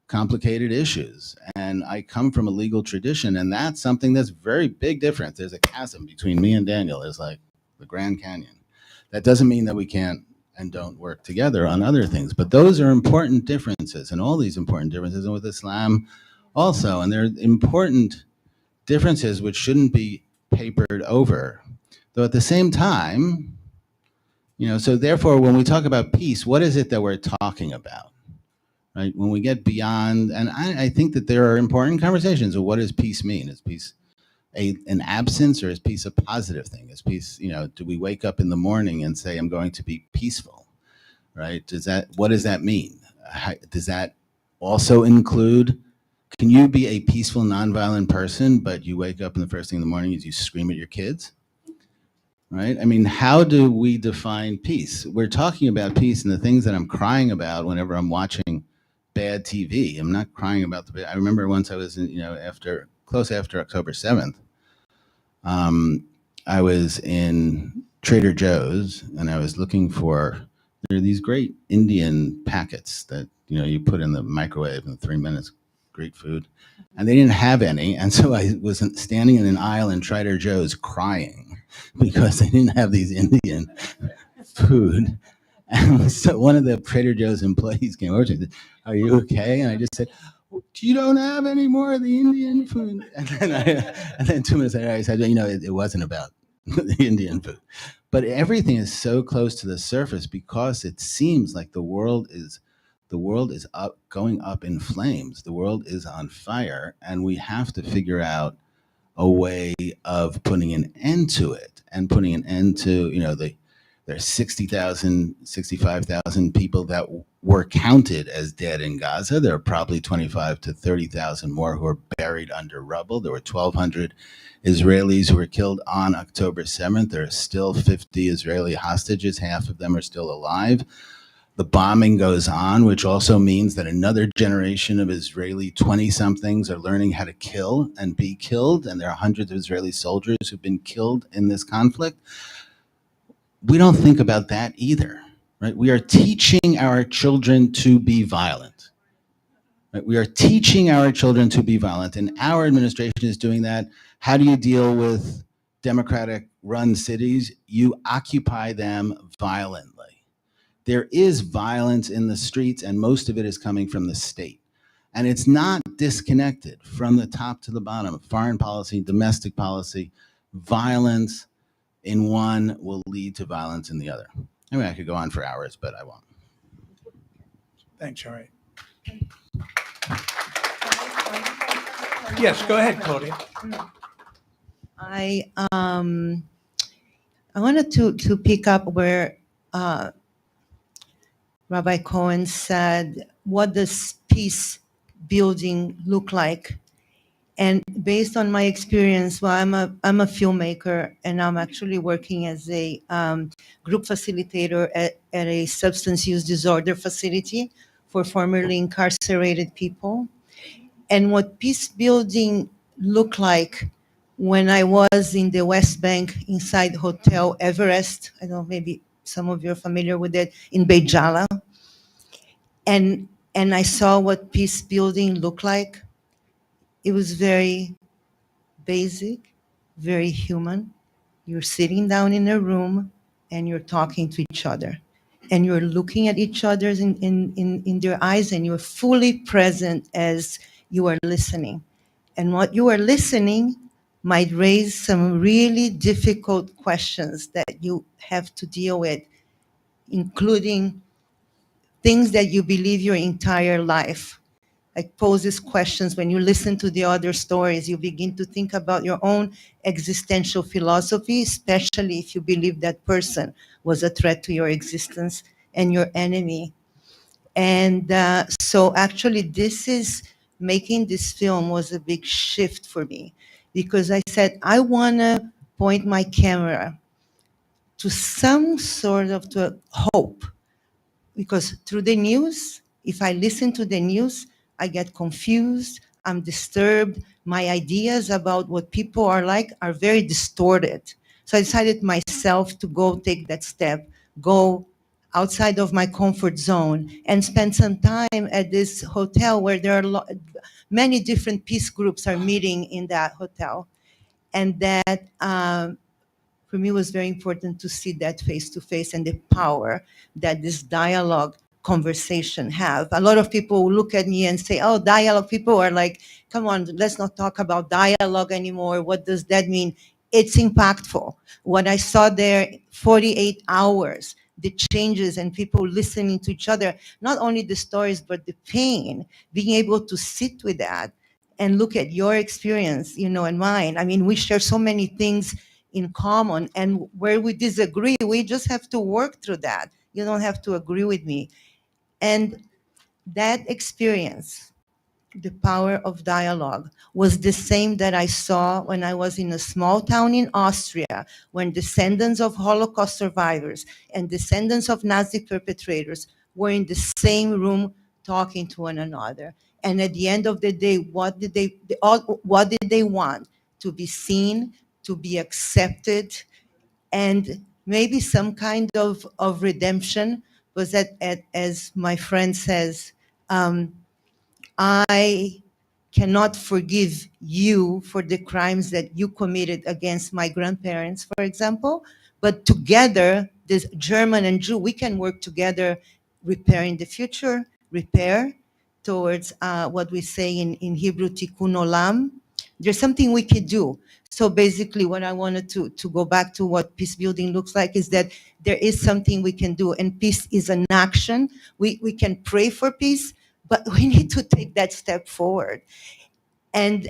complicated issues. And I come from a legal tradition, and that's something that's very big difference. There's a chasm between me and Daniel. It's like the Grand Canyon. That doesn't mean that we can't and don't work together on other things, but those are important differences, and all these important differences, and with Islam also, and they're important differences which shouldn't be papered over. Though at the same time, so therefore when we talk about peace, what is it that we're talking about? Right? When we get beyond, and I think that there are important conversations of what does peace mean? Is peace an absence, or is peace a positive thing? Is peace, do we wake up in the morning and say, I'm going to be peaceful, right? What does that mean? Does that also include, can you be a peaceful, nonviolent person, but you wake up and the first thing in the morning is you scream at your kids? Right? How do we define peace? We're talking about peace, and the things that I'm crying about whenever I'm watching bad TV. I'm not crying about I remember once I was in, close after October 7th, I was in Trader Joe's and I was looking for, there are these great Indian packets that, you put in the microwave in 3 minutes, great food. And they didn't have any. And so I was standing in an aisle in Trader Joe's crying because they didn't have these Indian food. And so one of the Trader Joe's employees came over to me and said, "Are you okay?" And I just said, "You don't have any more of the Indian food." And then 2 minutes later I said, it wasn't about the Indian food. But everything is so close to the surface because it seems like the world is going up in flames. The world is on fire, and we have to figure out a way of putting an end to it and putting an end to, there's 60,000, 65,000 people that were counted as dead in Gaza. There are probably 25 to 30,000 more who are buried under rubble. There were 1,200 Israelis who were killed on October 7th. There are still 50 Israeli hostages. Half of them are still alive. The bombing goes on, which also means that another generation of Israeli 20-somethings are learning how to kill and be killed. And there are hundreds of Israeli soldiers who've been killed in this conflict. We don't think about that either, right? We are teaching our children to be violent. Right? We are teaching our children to be violent, and our administration is doing that. How do you deal with Democratic-run cities? You occupy them violently. There is violence in the streets, and most of it is coming from the state. And it's not disconnected from the top to the bottom. Foreign policy, domestic policy, violence in one will lead to violence in the other. I mean, I could go on for hours, but I won't. Thanks, Ari. Yes, go ahead, Claudia. I wanted to pick up where Rabbi Cohen said, what does peace building look like? And based on my experience, well, I'm a filmmaker, and I'm actually working as a group facilitator at a substance use disorder facility for formerly incarcerated people. And what peace building looked like when I was in the West Bank inside Hotel Everest, I don't know, maybe some of you are familiar with it, in Beit Jala. And I saw what peace building looked like. It was very basic, very human. You're sitting down in a room and you're talking to each other. And you're looking at each other in their eyes, and you're fully present as you are listening. And what you are listening might raise some really difficult questions that you have to deal with, including things that you believe your entire life. Like poses questions. When you listen to the other stories, you begin to think about your own existential philosophy, especially if you believe that person was a threat to your existence and your enemy. And so actually making this film was a big shift for me, because I said, I want to point my camera to some sort of to hope, because through the news, if I listen to the news, I get confused, I'm disturbed, my ideas about what people are like are very distorted. So I decided myself to go take that step, go outside of my comfort zone and spend some time at this hotel where there are many different peace groups are meeting in that hotel. And that, for me, was very important to see that face to face and the power that this dialogue conversation have. A lot of people look at me and say, oh, dialogue, people are like, come on, let's not talk about dialogue anymore. What does that mean? It's impactful. What I saw there, 48 hours, the changes and people listening to each other, not only the stories, but the pain, being able to sit with that and look at your experience, and mine. I mean, we share so many things in common, and where we disagree, we just have to work through that. You don't have to agree with me. And that experience, the power of dialogue, was the same that I saw when I was in a small town in Austria, when descendants of Holocaust survivors and descendants of Nazi perpetrators were in the same room talking to one another. And at the end of the day, what did they want? To be seen, to be accepted, and maybe some kind of redemption. Was that, as my friend says, I cannot forgive you for the crimes that you committed against my grandparents, for example, but together, this German and Jew, we can work together, repairing the future, repair towards what we say in Hebrew, tikkun olam. There's something we could do. So basically what I wanted to go back to what peace building looks like is that there is something we can do, and peace is an action. We can pray for peace, but we need to take that step forward and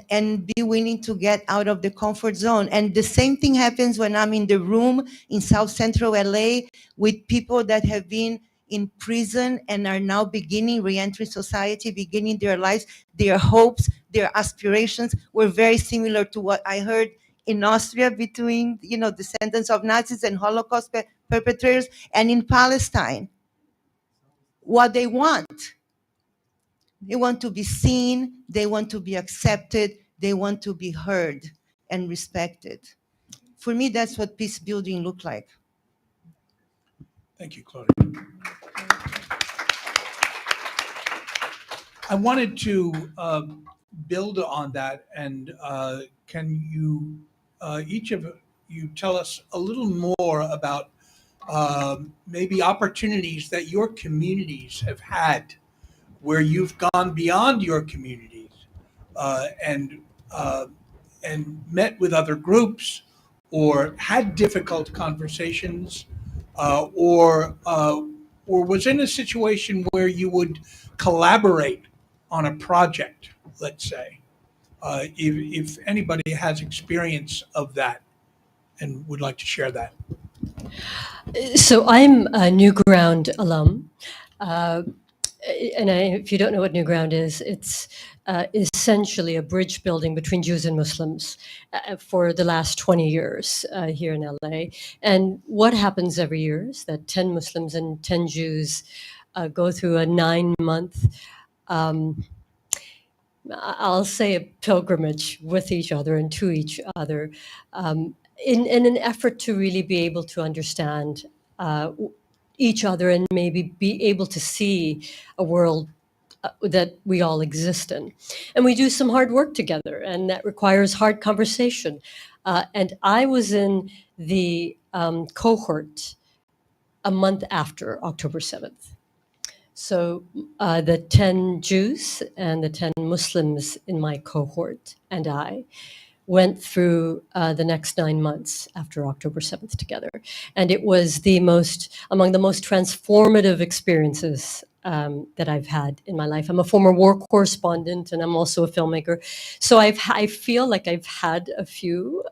be willing to get out of the comfort zone. And the same thing happens when I'm in the room in South Central LA with people that have been in prison and are now beginning reentry society, beginning their lives. Their hopes, their aspirations were very similar to what I heard in Austria between, descendants of Nazis and Holocaust perpetrators, and in Palestine. What they want to be seen, they want to be accepted, they want to be heard and respected. For me, that's what peace building looked like. Thank you, Claudia. I wanted to build on that, and can you, each of you, tell us a little more about maybe opportunities that your communities have had where you've gone beyond your communities and met with other groups, or had difficult conversations, or was in a situation where you would collaborate on a project, let's say, if anybody has experience of that and would like to share that. So I'm a New Ground alum. If you don't know what New Ground is, it's essentially a bridge building between Jews and Muslims for the last 20 years here in LA. And what happens every year is that 10 Muslims and 10 Jews go through a 9-month, I'll say, a pilgrimage with each other and to each other in an effort to really be able to understand each other and maybe be able to see a world that we all exist in. And we do some hard work together, and that requires hard conversation. And I was in the cohort a month after October 7th. So the 10 Jews and the 10 Muslims in my cohort and I went through the next 9 months after October 7th together. And it was among the most transformative experiences that I've had in my life. I'm a former war correspondent, and I'm also a filmmaker. So I feel like I've had a few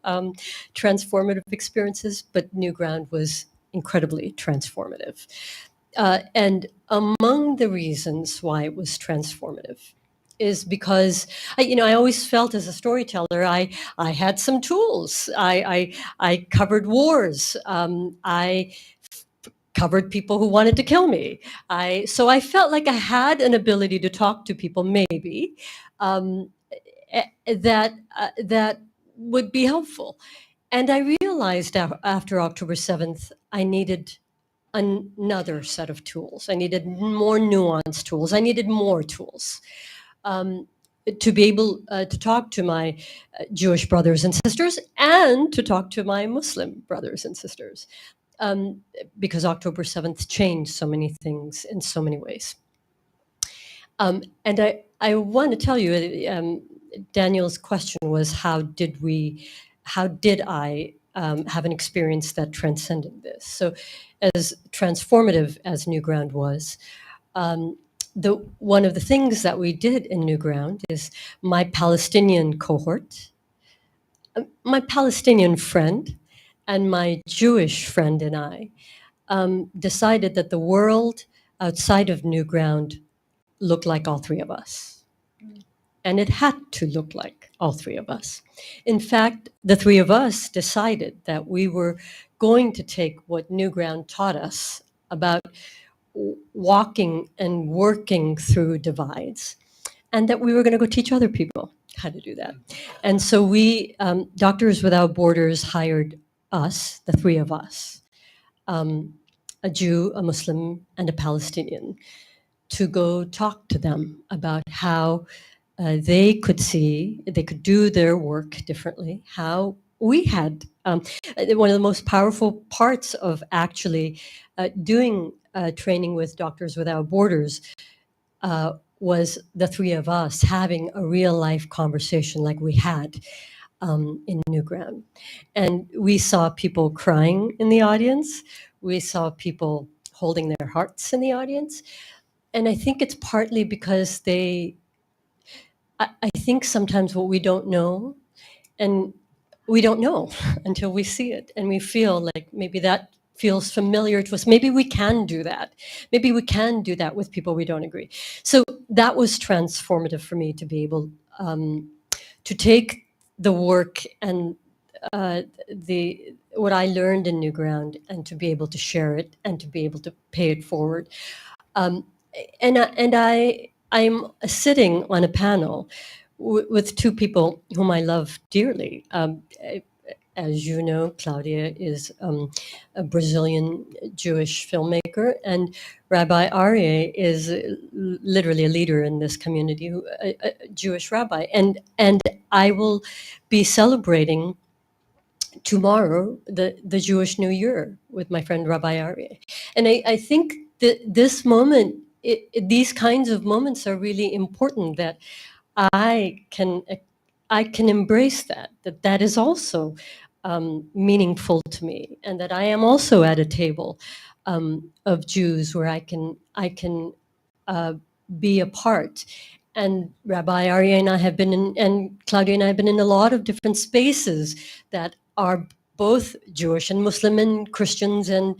transformative experiences, but New Ground was incredibly transformative. And among the reasons why it was transformative is because I always felt as a storyteller I had some tools. I covered wars. I covered people who wanted to kill me. So I felt like I had an ability to talk to people, maybe that would be helpful. And I realized after October 7th, I needed another set of tools. I needed more nuanced tools. I needed more tools. To be able to talk to my Jewish brothers and sisters and to talk to my Muslim brothers and sisters, because October 7th changed so many things in so many ways. And I want to tell you, Daniel's question was, how did I have an experience that transcended this? So as transformative as New Ground was, one of the things that we did in New Ground is my Palestinian cohort, my Palestinian friend, and my Jewish friend and I decided that the world outside of New Ground looked like all three of us. And it had to look like all three of us. In fact, the three of us decided that we were going to take what New Ground taught us about walking and working through divides, and that we were going to go teach other people how to do that. And so we, Doctors Without Borders, hired us, the three of us, a Jew, a Muslim, and a Palestinian, to go talk to them about how they could do their work differently, how we had. One of the most powerful parts of actually doing training with Doctors Without Borders was the three of us having a real life conversation like we had in Newground. And we saw people crying in the audience. We saw people holding their hearts in the audience. And I think it's partly because I think sometimes what we don't know, and we don't know until we see it, and we feel like maybe that feels familiar to us. Maybe we can do that. Maybe we can do that with people we don't agree. So that was transformative for me, to be able to take the work and what I learned in Newground, and to be able to share it and to be able to pay it forward. I'm sitting on a panel with two people whom I love dearly. As you know, Claudia is a Brazilian Jewish filmmaker, and Rabbi Aryeh is literally a leader in this community, a Jewish rabbi. And I will be celebrating tomorrow the Jewish New Year with my friend Rabbi Aryeh. And I think that this moment, these kinds of moments are really important, that I can embrace that is also meaningful to me, and that I am also at a table of Jews where I can be a part. And Rabbi Aryeh and I have been in, and Claudia and I have been in a lot of different spaces that are both Jewish and Muslim and Christians and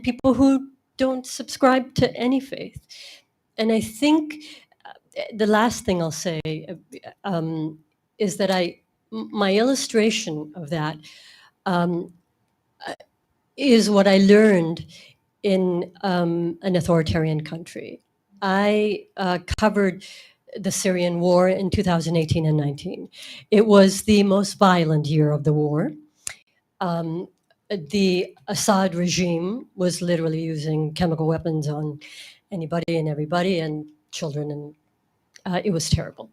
people who don't subscribe to any faith. And I think the last thing I'll say is that my illustration of that is what I learned in an authoritarian country. I covered the Syrian war in 2018 and 19. It was the most violent year of the war. The Assad regime was literally using chemical weapons on anybody and everybody, and children, and it was terrible.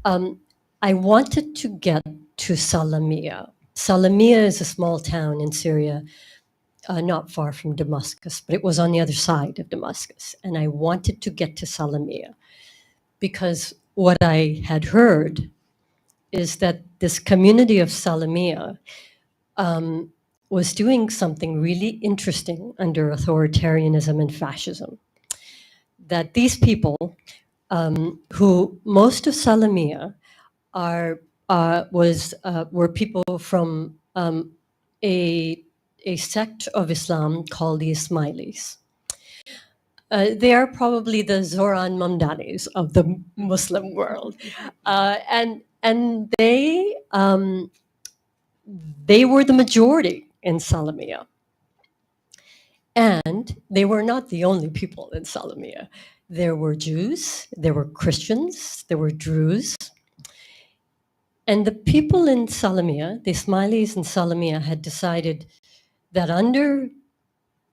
I wanted to get to Salamiyah. Salamiyah is a small town in Syria, not far from Damascus, but it was on the other side of Damascus. And I wanted to get to Salamiyah because what I had heard is that this community of Salamiyah was doing something really interesting under authoritarianism and fascism. That these people, who most of Salamiyah were people from a sect of Islam called the Ismailis. They are probably the Zoran Mamdanis of the Muslim world, and they were the majority in Salamiyah. And they were not the only people in Salamiyah. There were Jews, there were Christians, there were Druze. And the people in Salamiyah, the Ismailis in Salamiyah, had decided that under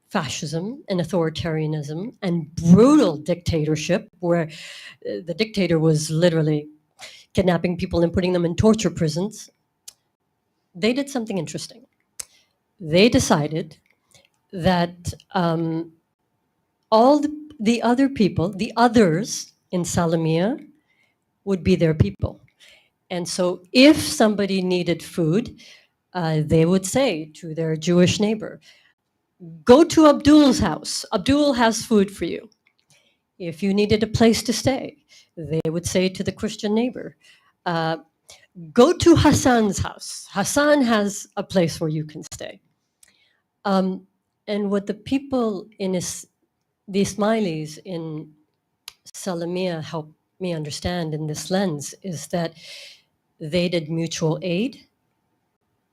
fascism and authoritarianism and brutal dictatorship, where the dictator was literally kidnapping people and putting them in torture prisons, they did something interesting. They decided that all the other people, the others in Salamiyah, would be their people. And so if somebody needed food, they would say to their Jewish neighbor, go to Abdul's house. Abdul has food for you. If you needed a place to stay, they would say to the Christian neighbor, go to Hassan's house. Hassan has a place where you can stay. And what the people in the Ismailis in Salamiyah helped me understand in this lens is that they did mutual aid,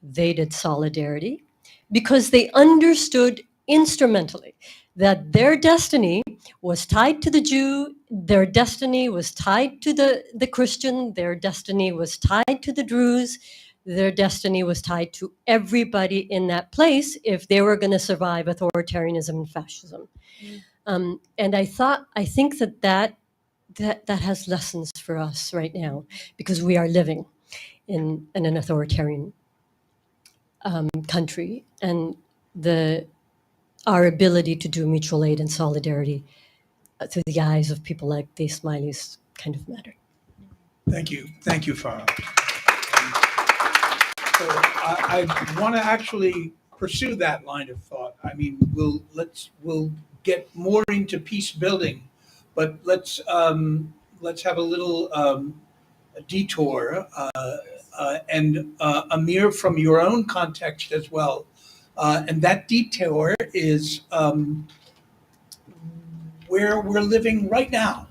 they did solidarity, because they understood instrumentally, that their destiny was tied to the Jew, their destiny was tied to the Christian, their destiny was tied to the Druze, their destiny was tied to everybody in that place if they were going to survive authoritarianism and fascism. And I think that has lessons for us right now, because we are living in an authoritarian country, and our ability to do mutual aid and solidarity through the eyes of people like the Ismailis kind of mattered. Thank you, Farah. So I want to actually pursue that line of thought. I mean, we'll get more into peace building, but let's have a little detour and Amir, from your own context as well. And that detour is where we're living right now,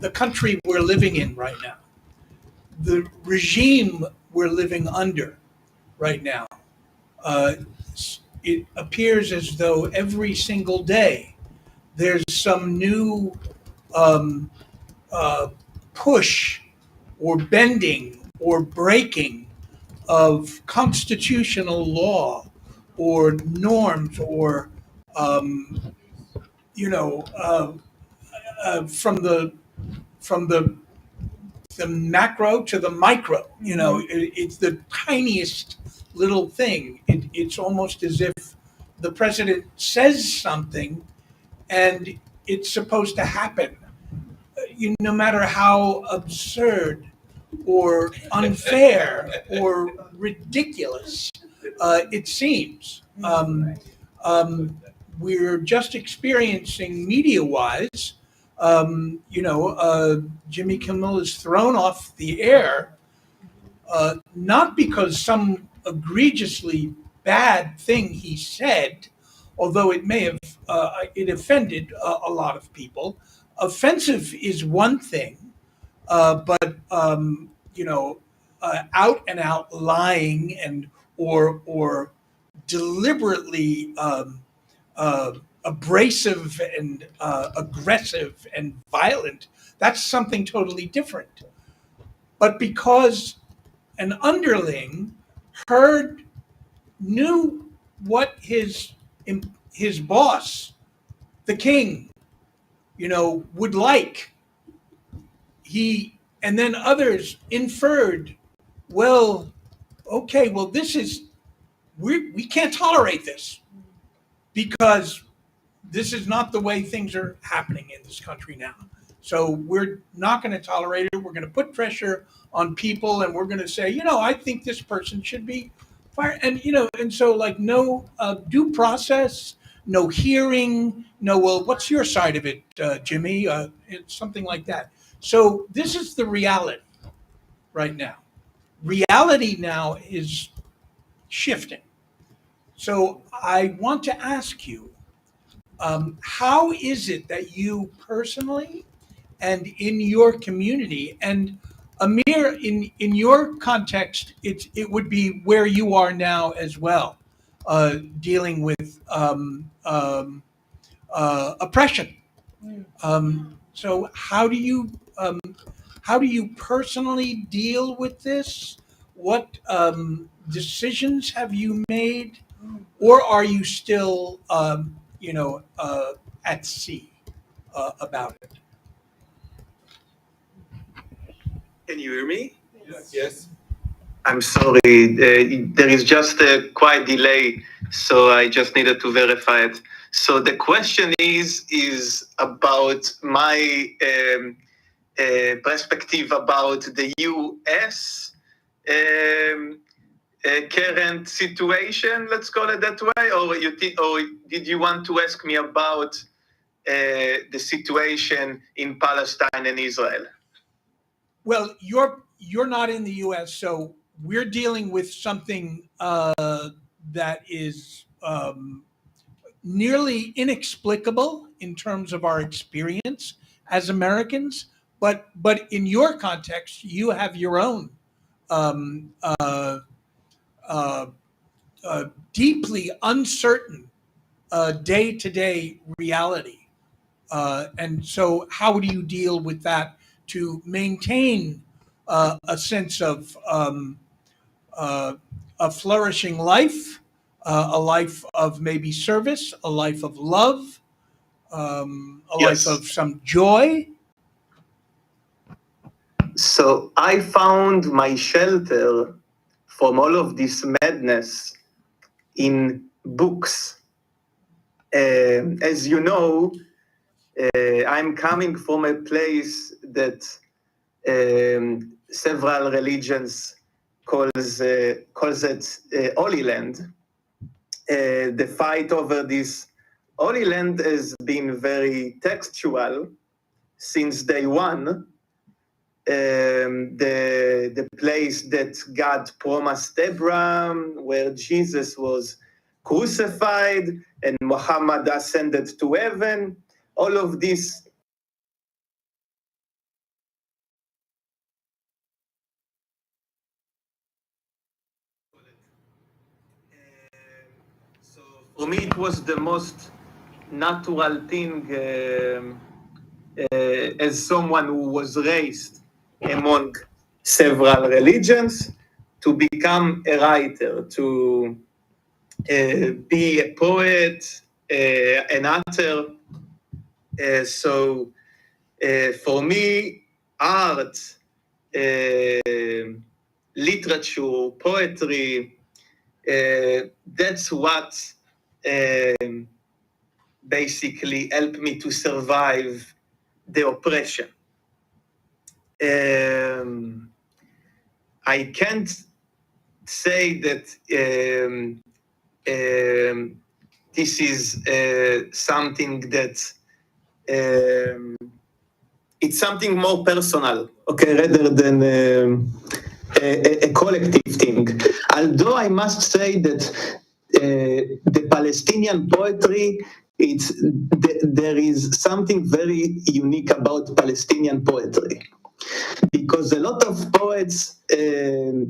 the country we're living in right now, the regime we're living under right now. It appears as though every single day there's some new push or bending or breaking of constitutional law or norms or from the macro to the micro. It's the tiniest little thing. It's almost as if the president says something and it's supposed to happen. No matter how absurd or unfair or ridiculous it seems. We're just experiencing media-wise, Jimmy Kimmel is thrown off the air, not because some egregiously bad thing he said, although it may have it offended a lot of people. Offensive is one thing, but out and out lying and or deliberately abrasive and aggressive and violent, that's something totally different. But because an underling knew what his boss, the king, would like, and then others inferred, well, okay, well, we can't tolerate this because this is not the way things are happening in this country now. So we're not going to tolerate it. We're going to put pressure on people, and we're going to say, I think this person should be fired. And, and so like no due process, no hearing, no, well, what's your side of it, Jimmy? It's something like that. So this is the reality right now. Reality now is shifting. So I want to ask you, how is it that you personally and in your community, and Amir, in your context, it would be where you are now as well, dealing with oppression. So how do you personally deal with this? What decisions have you made, or are you still at sea about it? Can you hear me? Yes. I'm sorry, there is just a quiet delay, so I just needed to verify it. So the question is about my perspective about the U.S. Current situation, let's call it that way, or did you want to ask me about the situation in Palestine and Israel? Well, you're not in the U.S., so we're dealing with something that is nearly inexplicable in terms of our experience as Americans. But in your context, you have your own deeply uncertain day-to-day reality. And so how do you deal with that to maintain a sense of a flourishing life, a life of maybe service, a life of love, a life Yes. of some joy? So I found my shelter from all of this madness in books. As you know, I'm coming from a place that several religions calls it Holy Land. The fight over this Holy Land has been very textual since day one. The place that God promised Abraham, where Jesus was crucified and Muhammad ascended to heaven, all of this. So for me, it was the most natural thing as someone who was raised among several religions to become a writer, to be a poet, an actor. So for me, art, literature, poetry, that's what basically helped me to survive the oppression. I can't say that this is something that it's something more personal, okay, rather than a collective thing. Although I must say that the Palestinian poetry, there is something very unique about Palestinian poetry, because a lot of poets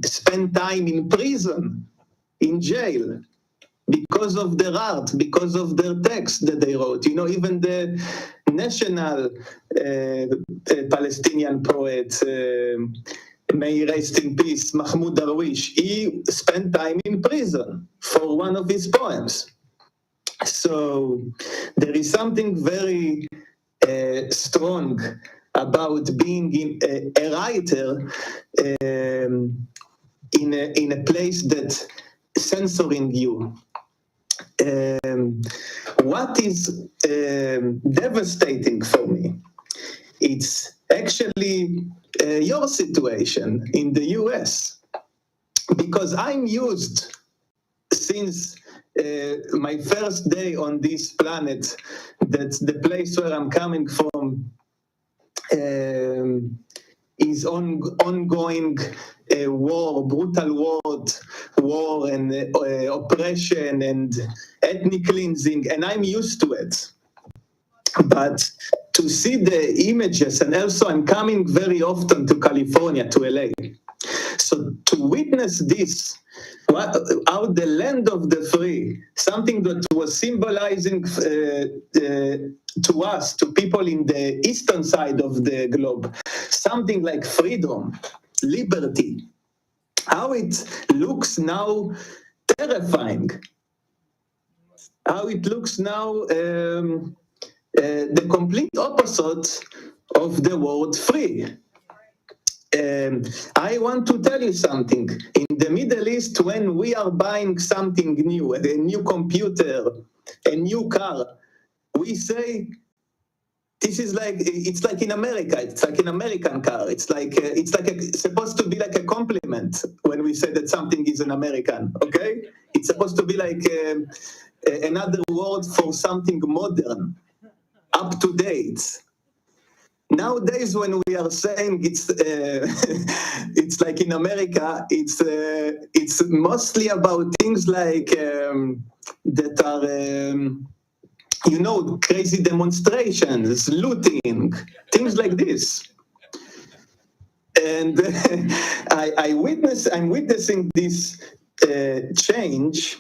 spend time in prison, in jail, because of their art, because of their text that they wrote. You know, even the national Palestinian poet, may he rest in peace, Mahmoud Darwish, he spent time in prison for one of his poems. So there is something very strong about being a writer in a place that censoring you. What is devastating for me, it's actually your situation in the US, because I'm used since my first day on this planet that the place where I'm coming from is ongoing war, brutal war and oppression and ethnic cleansing, and I'm used to it. But to see the images, and also I'm coming very often to California, to LA. So to witness this, how the land of the free, something that was symbolizing to us, to people in the eastern side of the globe, something like freedom, liberty, how it looks now terrifying, how it looks now the complete opposite of the word free. I want to tell you something. In the Middle East, when we are buying something new, a new computer, a new car, we say, this is like, it's like in America, it's like an American car. It's supposed to be like a compliment when we say that something is an American, okay? It's supposed to be like another word for something modern, up to date. Nowadays, when we are saying it's it's like in America, it's mostly about things like that are crazy demonstrations, looting, things like this. And I'm witnessing this change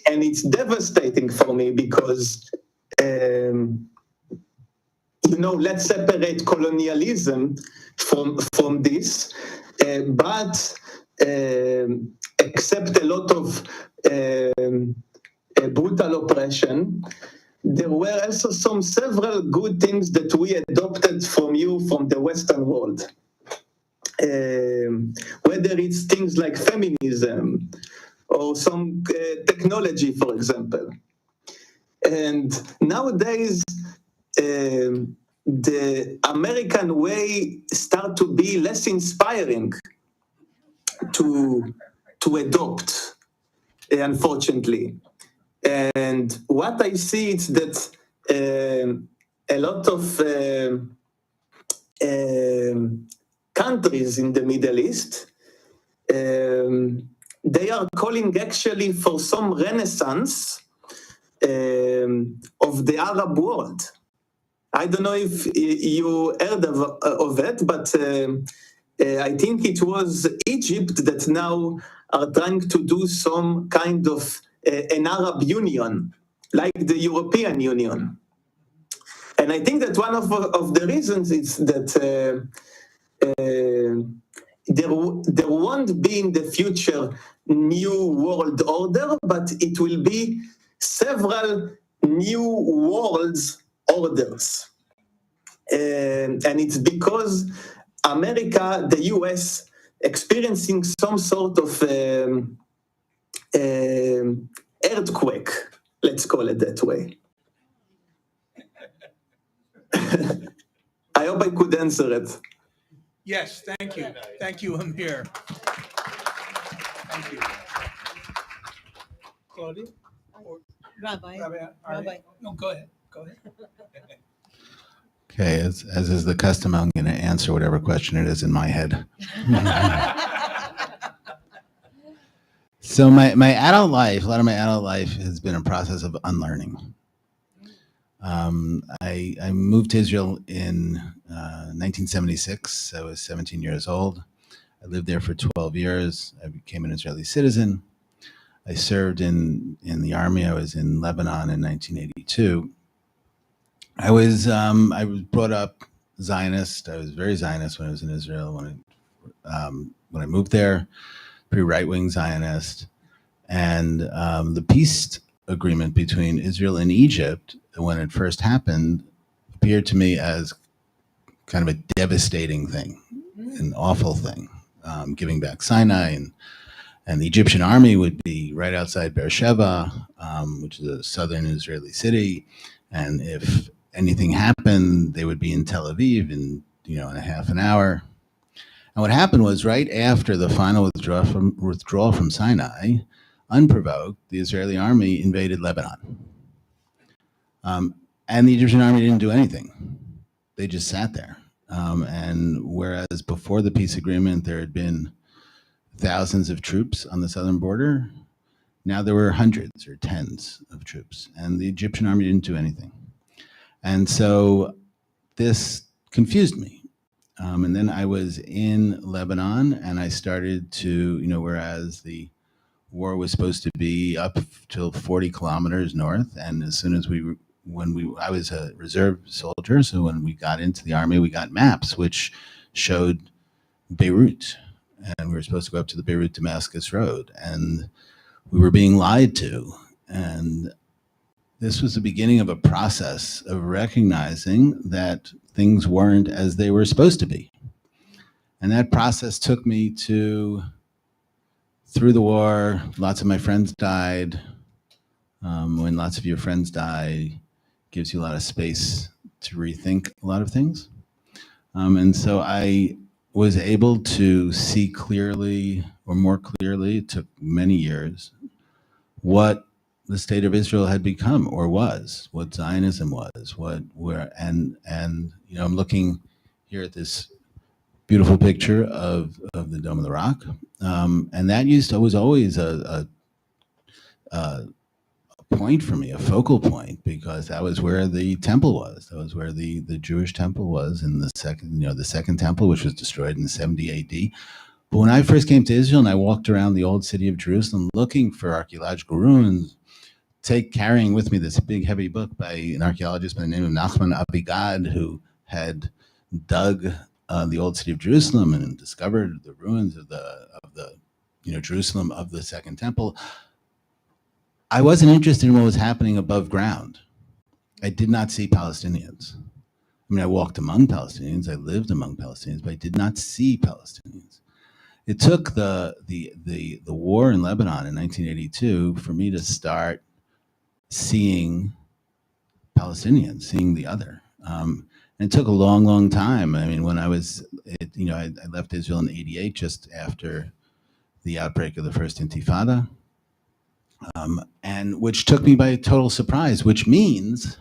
And it's devastating for me because, let's separate colonialism from this, but accept a lot of brutal oppression. There were also several good things that we adopted from the Western world. Whether it's things like feminism or some technology, for example. And nowadays, the American way start to be less inspiring to adopt, unfortunately. And what I see is that a lot of countries in the Middle East, they are calling actually for some renaissance of the Arab world. I don't know if you heard of it, but I think it was Egypt that now are trying to do some kind of an Arab Union, like the European Union. And I think that one of the reasons is that there won't be in the future new world order, but it will be several new worlds orders. And it's because America, the US, experiencing some sort of earthquake, let's call it that way. I hope I could answer it. Yes, thank you. Thank you, Amir. Thank you. Claudia? Or Rabbi. Rabbi? No, go ahead. Go ahead. Okay, as is the custom, I'm going to answer whatever question it is in my head. So my adult life, a lot of my adult life has been a process of unlearning. I moved to Israel in 1976. I was 17 years old. I lived there for 12 years. I became an Israeli citizen. I served in the army. I was in Lebanon in 1982. I was brought up Zionist. I was very Zionist when I was in Israel. When I moved there, pretty right-wing Zionist. And the peace agreement between Israel and Egypt, when it first happened, appeared to me as kind of a devastating thing, an awful thing, giving back Sinai, and the Egyptian army would be right outside Beersheba, which is a southern Israeli city, and if anything happened, they would be in Tel Aviv in a half an hour. And what happened was right after the final withdrawal from Sinai, unprovoked, the Israeli army invaded Lebanon. And the Egyptian army didn't do anything. They just sat there. And whereas before the peace agreement, there had been thousands of troops on the southern border, now there were hundreds or tens of troops. And the Egyptian army didn't do anything. And so this confused me. And then I was in Lebanon, and I started to, whereas the war was supposed to be up till 40 kilometers north, and as soon as I was a reserve soldier, so when we got into the army, we got maps which showed Beirut, and we were supposed to go up to the Beirut-Damascus road, and we were being lied to. And this was the beginning of a process of recognizing that things weren't as they were supposed to be. And that process took me through the war. Lots of my friends died. When lots of your friends die, gives you a lot of space to rethink a lot of things. And so I was able to see clearly, or more clearly, it took many years, what the state of Israel had become, or was, what Zionism was, and I'm looking here at this beautiful picture of the Dome of the Rock, and that was always a point for me, a focal point, because that was where the temple was. That was where the Jewish temple was in the second temple, which was destroyed in 70 AD. But when I first came to Israel and I walked around the old city of Jerusalem looking for archaeological ruins, carrying with me this big heavy book by an archaeologist by the name of Nachman Abigad, who had dug the old city of Jerusalem and discovered the ruins of the Jerusalem of the Second Temple. I wasn't interested in what was happening above ground. I did not see Palestinians. I mean, I walked among Palestinians, I lived among Palestinians, but I did not see Palestinians. It took the war in Lebanon in 1982 for me to start seeing Palestinians, seeing the other. And it took a long, long time. I mean, when I left Israel in '88, just after the outbreak of the first Intifada, and which took me by total surprise, which means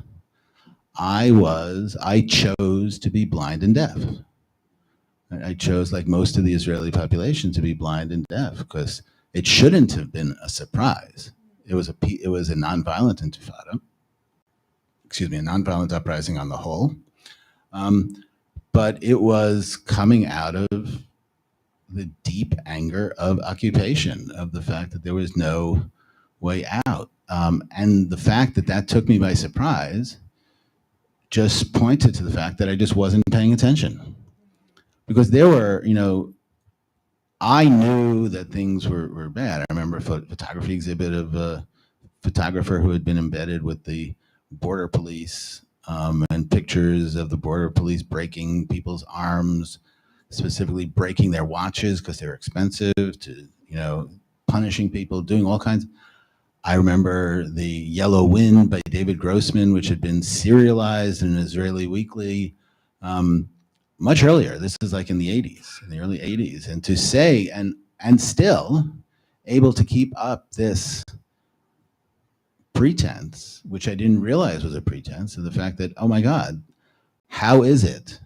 I chose to be blind and deaf. I chose, like most of the Israeli population, to be blind and deaf because it shouldn't have been a surprise. It was a nonviolent intifada, a nonviolent uprising on the whole, but it was coming out of the deep anger of occupation, of the fact that there was no way out. And the fact that took me by surprise just pointed to the fact that I just wasn't paying attention. Because there were, I knew that things were bad. I remember a photography exhibit of a photographer who had been embedded with the border police, and pictures of the border police breaking people's arms, specifically breaking their watches because they were expensive, to, punishing people, doing all kinds. I remember The Yellow Wind by David Grossman, which had been serialized in an Israeli weekly much earlier. This is like in the early 80s. And to say, and still able to keep up this pretense, which I didn't realize was a pretense, of the fact that, oh my God, how is it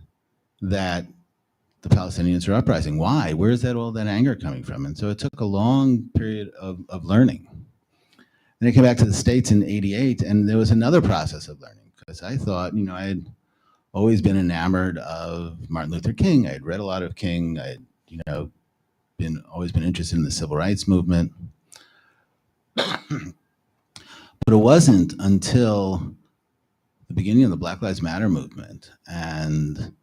that the Palestinians are uprising? Why? Where is all that anger coming from? And so it took a long period of learning. And I came back to the States in '88, and there was another process of learning, because I thought, I had always been enamored of Martin Luther King. I had read a lot of King. I had, always been interested in the civil rights movement. But it wasn't until the beginning of the Black Lives Matter movement and,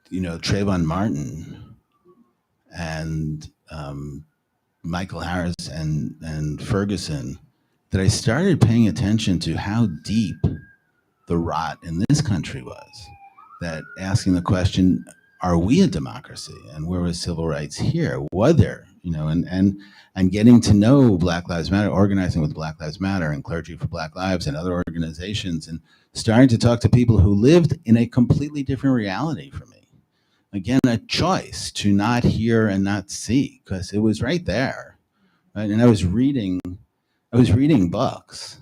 Trayvon Martin and Michael Harris and Ferguson that I started paying attention to how deep the rot in this country was. That asking the question, are we a democracy? And where was civil rights here? Was there, and getting to know Black Lives Matter, organizing with Black Lives Matter and Clergy for Black Lives and other organizations, and starting to talk to people who lived in a completely different reality from me. Again, a choice to not hear and not see, because it was right there. Right? And I was reading books,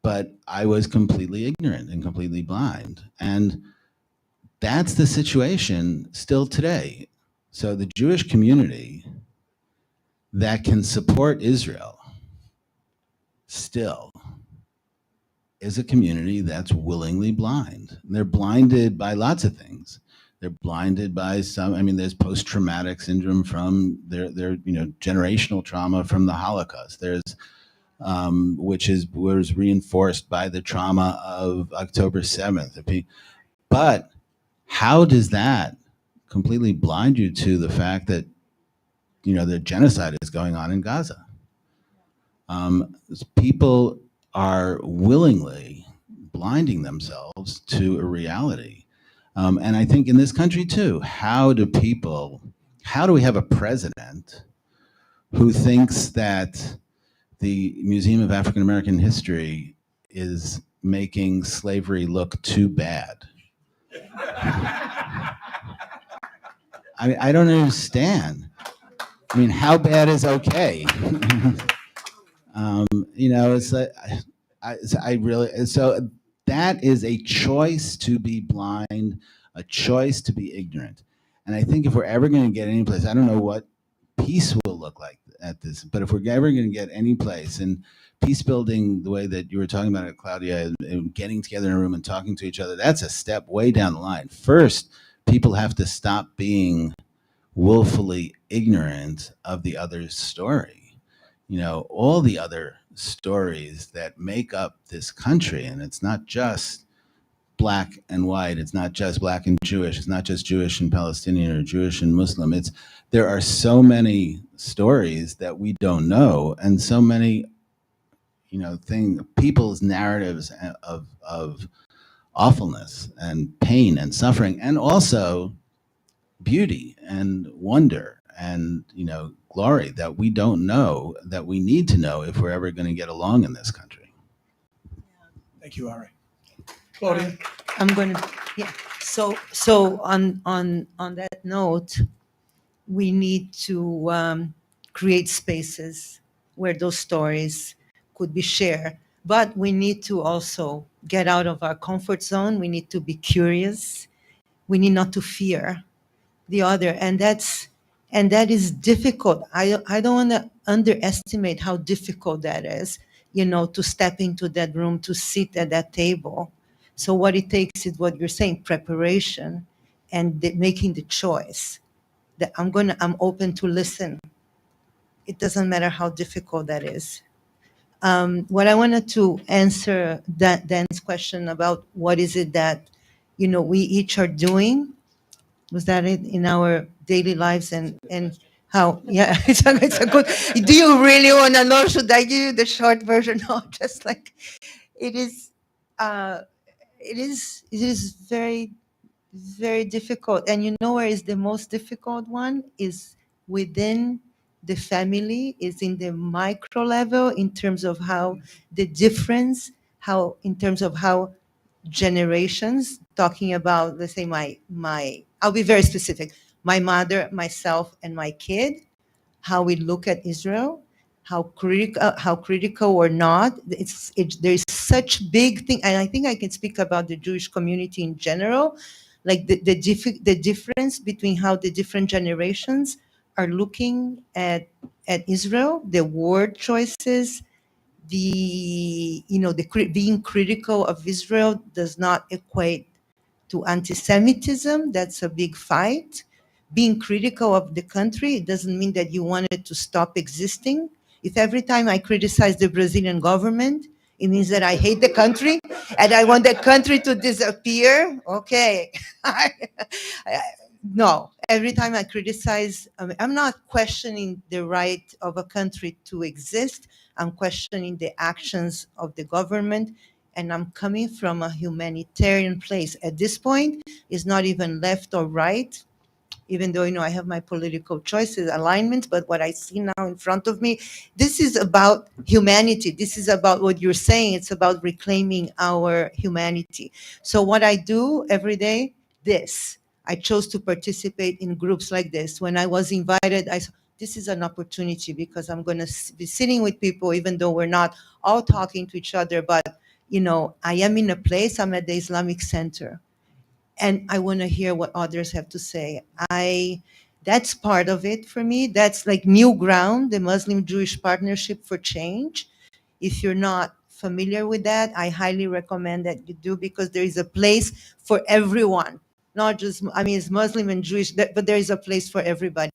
but I was completely ignorant and completely blind. And that's the situation still today. So the Jewish community that can support Israel still is a community that's willingly blind. They're blinded by lots of things. They're blinded by there's post-traumatic syndrome from their generational trauma from the Holocaust. There's which was reinforced by the trauma of October 7th. But how does that completely blind you to the fact that, the genocide is going on in Gaza? People are willingly blinding themselves to a reality. And I think in this country too, how do we have a president who thinks that the Museum of African American History is making slavery look too bad? I don't understand. How bad is okay? It's like, so that is a choice to be blind, a choice to be ignorant. And I think if we're ever going to get any place, I don't know what peace will look like at this, but if we're ever going to get any place, and peace building, the way that you were talking about it, Claudia, and getting together in a room and talking to each other, that's a step way down the line. First, people have to stop being willfully ignorant of the other's story. all the other stories that make up this country. And it's not just black and white. It's not just black and Jewish. It's not just Jewish and Palestinian or Jewish and Muslim. There are so many stories that we don't know, and so many, people's narratives of awfulness and pain and suffering, and also beauty and wonder and glory that we don't know, that we need to know if we're ever going to get along in this country. Thank you, Ari. Claudia? I'm going to, yeah. So on that note, we need to create spaces where those stories could be shared. But we need to also get out of our comfort zone. We need to be curious. We need not to fear the other, and that is difficult. I don't want to underestimate how difficult that is, to step into that room, to sit at that table. So what it takes is what you're saying, preparation, and making the choice that I'm open to listen. It doesn't matter how difficult that is. What I wanted to answer Dan's question about what is it that we each are doing, was that it in our daily lives, and how, yeah, it's a good, do you really want to know? Should I give you the short version? No, just like, it is, it is very, very difficult. And where is the most difficult one is within the family, is in the micro level, in terms of how the difference, how, in terms of how generations, talking about, let's say, my I'll be very specific, my mother, myself, and my kid, how we look at Israel, how critical or not. There's such big thing, and I think I can speak about the Jewish community in general, like the difference between how the different generations are looking at Israel, the word choices, being critical of Israel does not equate to anti-Semitism. That's a big fight. Being critical of the country, it doesn't mean that you want it to stop existing. If every time I criticize the Brazilian government, it means that I hate the country and I want the country to disappear, okay. No, every time I criticize, I'm not questioning the right of a country to exist. I'm questioning the actions of the government, and I'm coming from a humanitarian place. At this point, it's not even left or right, even though, I have my political choices, alignments, but what I see now in front of me, this is about humanity. This is about what you're saying. It's about reclaiming our humanity. So what I do every day, I chose to participate in groups like this. When I was invited, this is an opportunity, because I'm going to be sitting with people, even though we're not all talking to each other, but, I am in a place, I'm at the Islamic Center, and I want to hear what others have to say. That's part of it for me. That's like New Ground, the Muslim-Jewish Partnership for Change. If you're not familiar with that, I highly recommend that you do, because there is a place for everyone. Not just, it's Muslim and Jewish, but there is a place for everybody.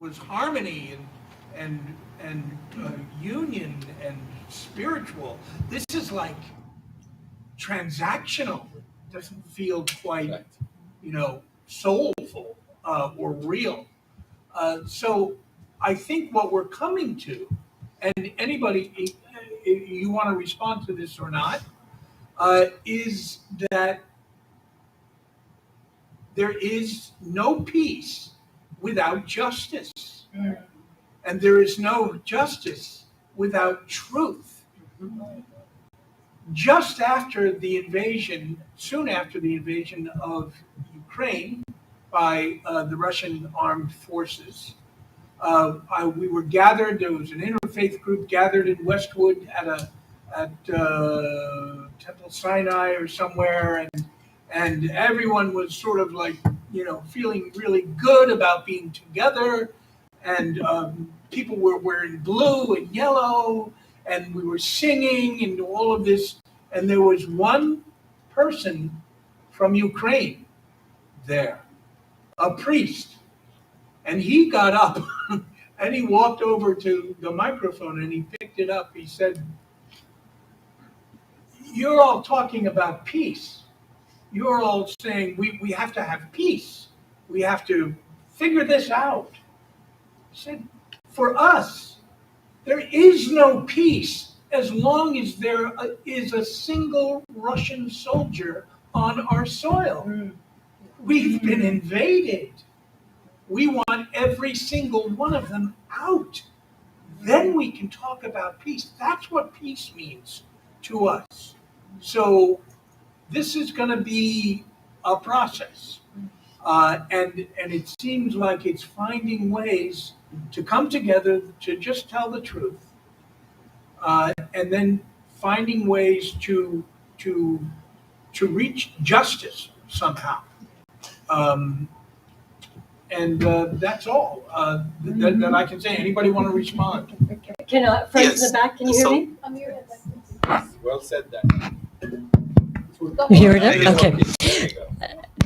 was harmony and union and spiritual. This is like transactional. It doesn't feel quite, soulful or real. So I think what we're coming to, and anybody, if you want to respond to this or not, is that there is no peace without justice. And there is no justice without truth. Just after the invasion, soon after the invasion of Ukraine by the Russian armed forces, we were gathered. There was an interfaith group gathered in Westwood at Temple Sinai or somewhere, and everyone was sort of like, feeling really good about being together. And people were wearing blue and yellow, and we were singing and all of this. And there was one person from Ukraine there, a priest. And he got up and he walked over to the microphone and he picked it up. He said, "You're all talking about peace. You're all saying we have to have peace. We have to figure this out." He said, "For us, there is no peace as long as there is a single Russian soldier on our soil. We've been invaded. We want every single one of them out. Then we can talk about peace." That's what peace means to us. So this is going to be a process. And it seems like it's finding ways to come together to just tell the truth, and then finding ways to reach justice somehow. That's all that I can say. Anybody want to respond? Can friends in the back? Can you hear me? Well said, that. You hear it? Okay.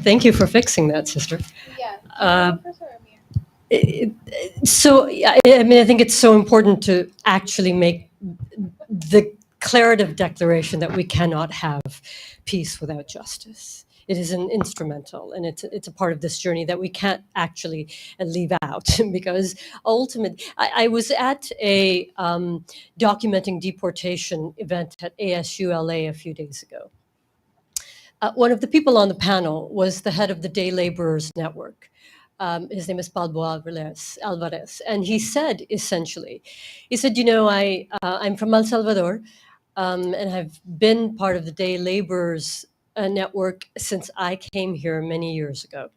Thank you for fixing that, sister. Yeah. So, I think it's so important to actually make the declarative declaration that we cannot have peace without justice. It is an instrumental, and it's a part of this journey that we can't actually leave out, because ultimately, I was at a documenting deportation event at ASULA a few days ago. One of the people on the panel was the head of the Day Laborers Network. His name is Pablo Alvarez. And he said, essentially, I'm from El Salvador, and I've been part of the Day Laborers Network since I came here many years ago.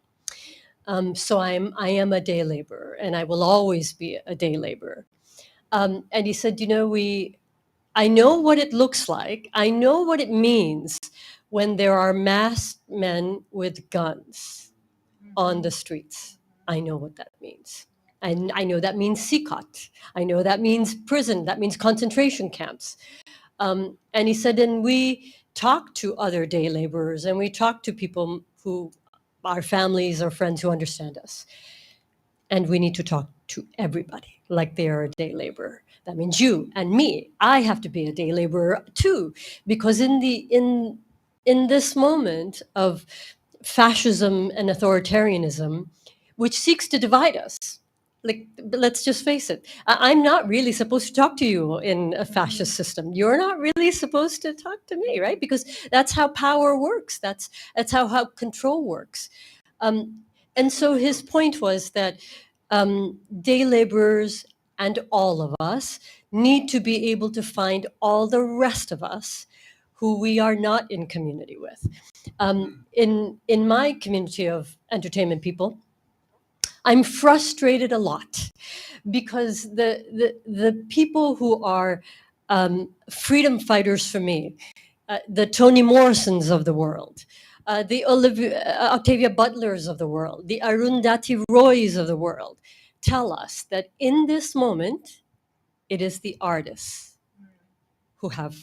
So I am a day laborer, and I will always be a day laborer. And he said, I know what it looks like. I know what it means when there are masked men with guns on the streets. I know what that means. And I know that means Sikat. I know that means prison. That means concentration camps. And he said, and we talk to other day laborers, and we talk to people who are families or friends who understand us. And we need to talk to everybody like they are a day laborer. That means you and me. I have to be a day laborer too, because in this moment of fascism and authoritarianism, which seeks to divide us, like, let's just face it, I'm not really supposed to talk to you in a fascist system. You're not really supposed to talk to me, right? Because that's how power works. That's how control works. And so his point was that day laborers and all of us need to be able to find all the rest of us who we are not in community with. In my community of entertainment people, I'm frustrated a lot because the people who are freedom fighters for me, the Toni Morrisons of the world, the Octavia Butlers of the world, the Arundhati Roys of the world, tell us that in this moment, it is the artists who have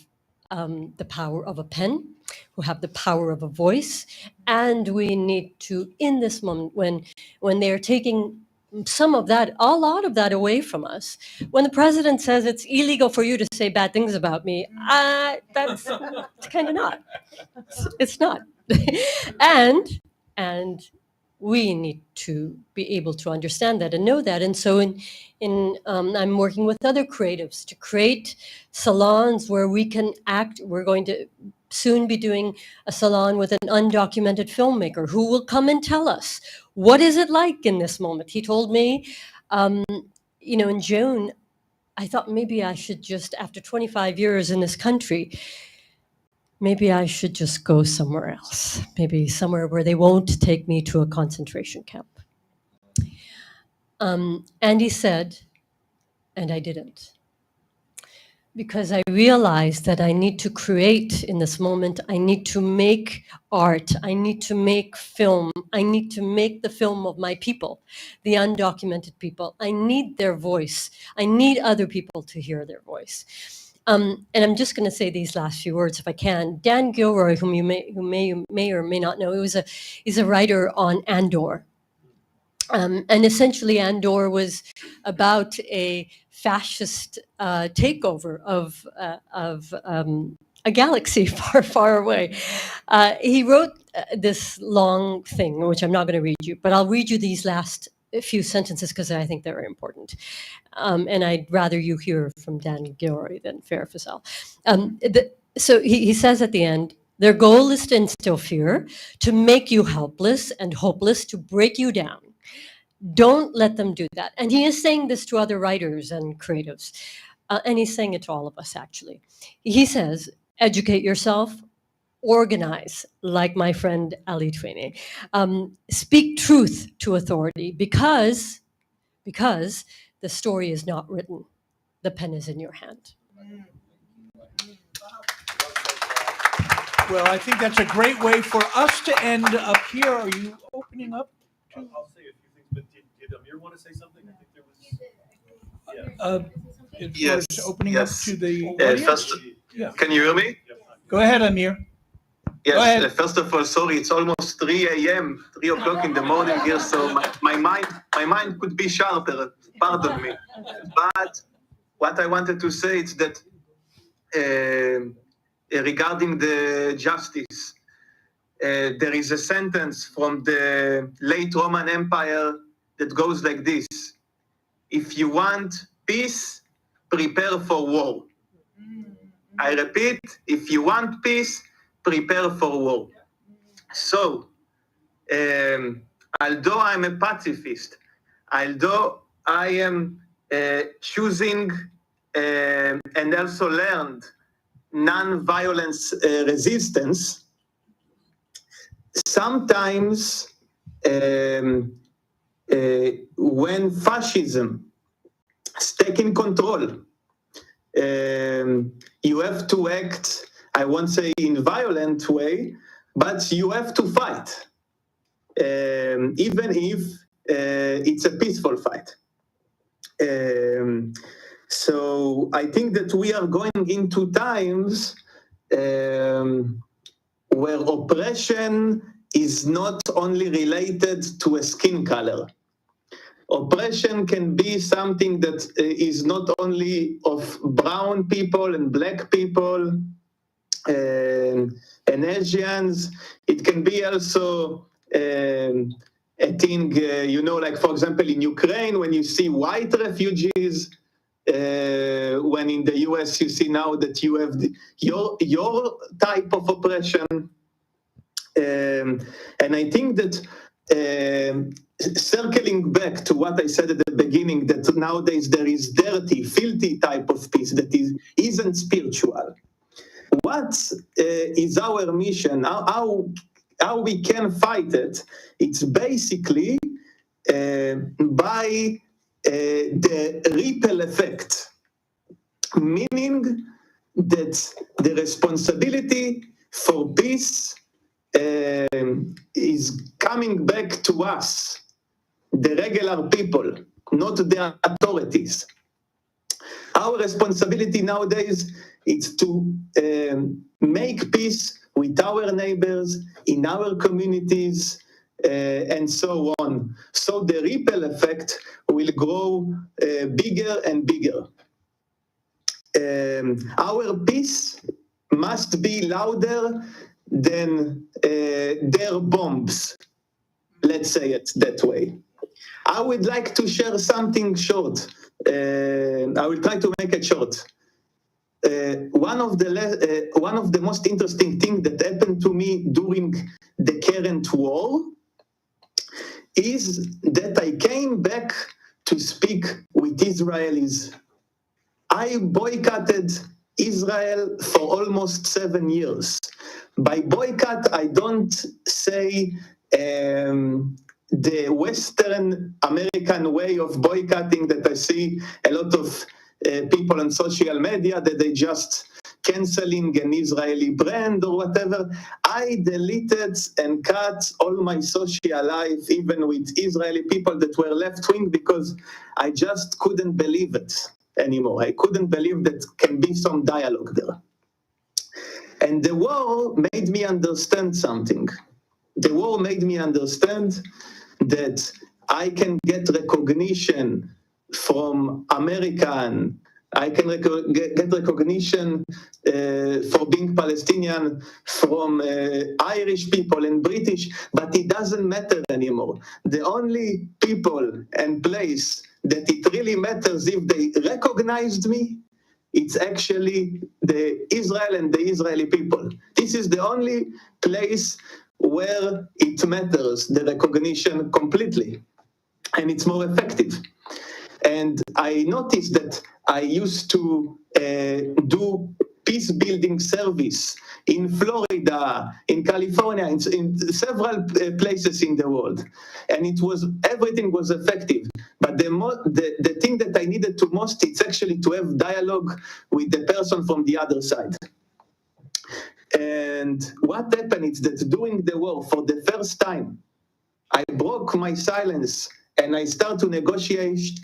the power of a pen, who have the power of a voice, and we need to, in this moment, when they are taking some of that, a lot of that away from us. When the president says it's illegal for you to say bad things about me, that's kind of not. It's not. and we need to be able to understand that and know that. And so I'm working with other creatives to create salons where we can act. We're going to soon be doing a salon with an undocumented filmmaker who will come and tell us, what is it like in this moment? He told me, in June, I thought maybe I should just, after 25 years in this country, maybe I should just go somewhere else, maybe somewhere where they won't take me to a concentration camp. And he said, and I didn't. Because I realized that I need to create in this moment, I need to make art, I need to make film, I need to make the film of my people, the undocumented people. I need their voice. I need other people to hear their voice. And I'm just going to say these last few words if I can. Dan Gilroy, whom you may or may not know, he's a writer on Andor. And essentially, Andor was about a fascist takeover of a galaxy far, far away. He wrote this long thing, which I'm not going to read you, but I'll read you these last few sentences because I think they're important. And I'd rather you hear from Dan Gilroy than Farah Faisal. So he says at the end, their goal is to instill fear, to make you helpless and hopeless, to break you down. Don't let them do that. And he is saying this to other writers and creatives. And he's saying it to all of us, actually. He says, educate yourself, organize, like my friend Ali Twene. Speak truth to authority because the story is not written. The pen is in your hand. Well, I think that's a great way for us to end up here. Are you opening up? I'll say a few things, but did Amir want to say something? I think there was. As far as opening up to the audience? Yeah. Can you hear me? Go ahead, Amir. Yes, Go ahead. First of all, sorry, it's almost 3 a.m., 3 o'clock in the morning here, so my mind could be sharper, pardon me. But what I wanted to say is that regarding the justice, there is a sentence from the late Roman Empire that goes like this: if you want peace, prepare for war. I repeat, if you want peace, prepare for war. So, although I'm a pacifist, although I am choosing and also learned non-violence resistance, sometimes when fascism is taking control, you have to act, I won't say in violent way, but you have to fight, even if it's a peaceful fight. So I think that we are going into times where oppression is not only related to a skin color. Oppression can be something that is not only of brown people and black people and Asians. It can be also a thing, like, for example, in Ukraine, when you see white refugees, when in the US you see now that you have your type of oppression. And I think that circling back to what I said at the beginning, that nowadays there is dirty, filthy type of peace that isn't spiritual. What is our mission? How we can fight it? It's basically by the ripple effect, meaning that the responsibility for peace is coming back to us, the regular people, not the authorities. Our responsibility nowadays is to make peace with our neighbors, in our communities, and so on. So the ripple effect will grow bigger and bigger. Our peace must be louder than their bombs. Let's say it that way. I would like to share something short. I will try to make it short. One of the most interesting things that happened to me during the current war is that I came back to speak with Israelis. I boycotted Israel for almost 7 years. By boycott, I don't say the Western American way of boycotting that I see a lot of people on social media that they just canceling an Israeli brand or whatever. I deleted and cut all my social life, even with Israeli people that were left-wing, because I just couldn't believe it anymore. I couldn't believe that can be some dialogue there. And the war made me understand something. The war made me understand that I can get recognition from American, I can get recognition for being Palestinian from Irish people and British, but it doesn't matter anymore. The only people and place that it really matters if they recognized me, it's actually the Israel and the Israeli people. This is the only place where it matters, the recognition completely, and it's more effective. And I noticed that I used to do peace building service in Florida, in California, in several places in the world. And everything was effective. But the thing that I needed to most, it's actually to have dialogue with the person from the other side. And what happened is that during the war, for the first time, I broke my silence and I started to negotiate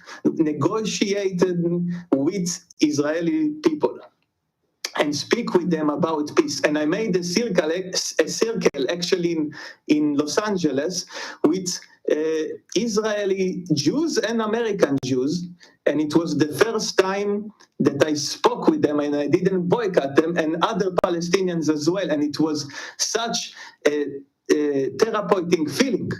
with Israeli people and speak with them about peace. And I made a circle actually in Los Angeles with Israeli Jews and American Jews. And it was the first time that I spoke with them and I didn't boycott them, and other Palestinians as well. And it was such a therapeutic feeling.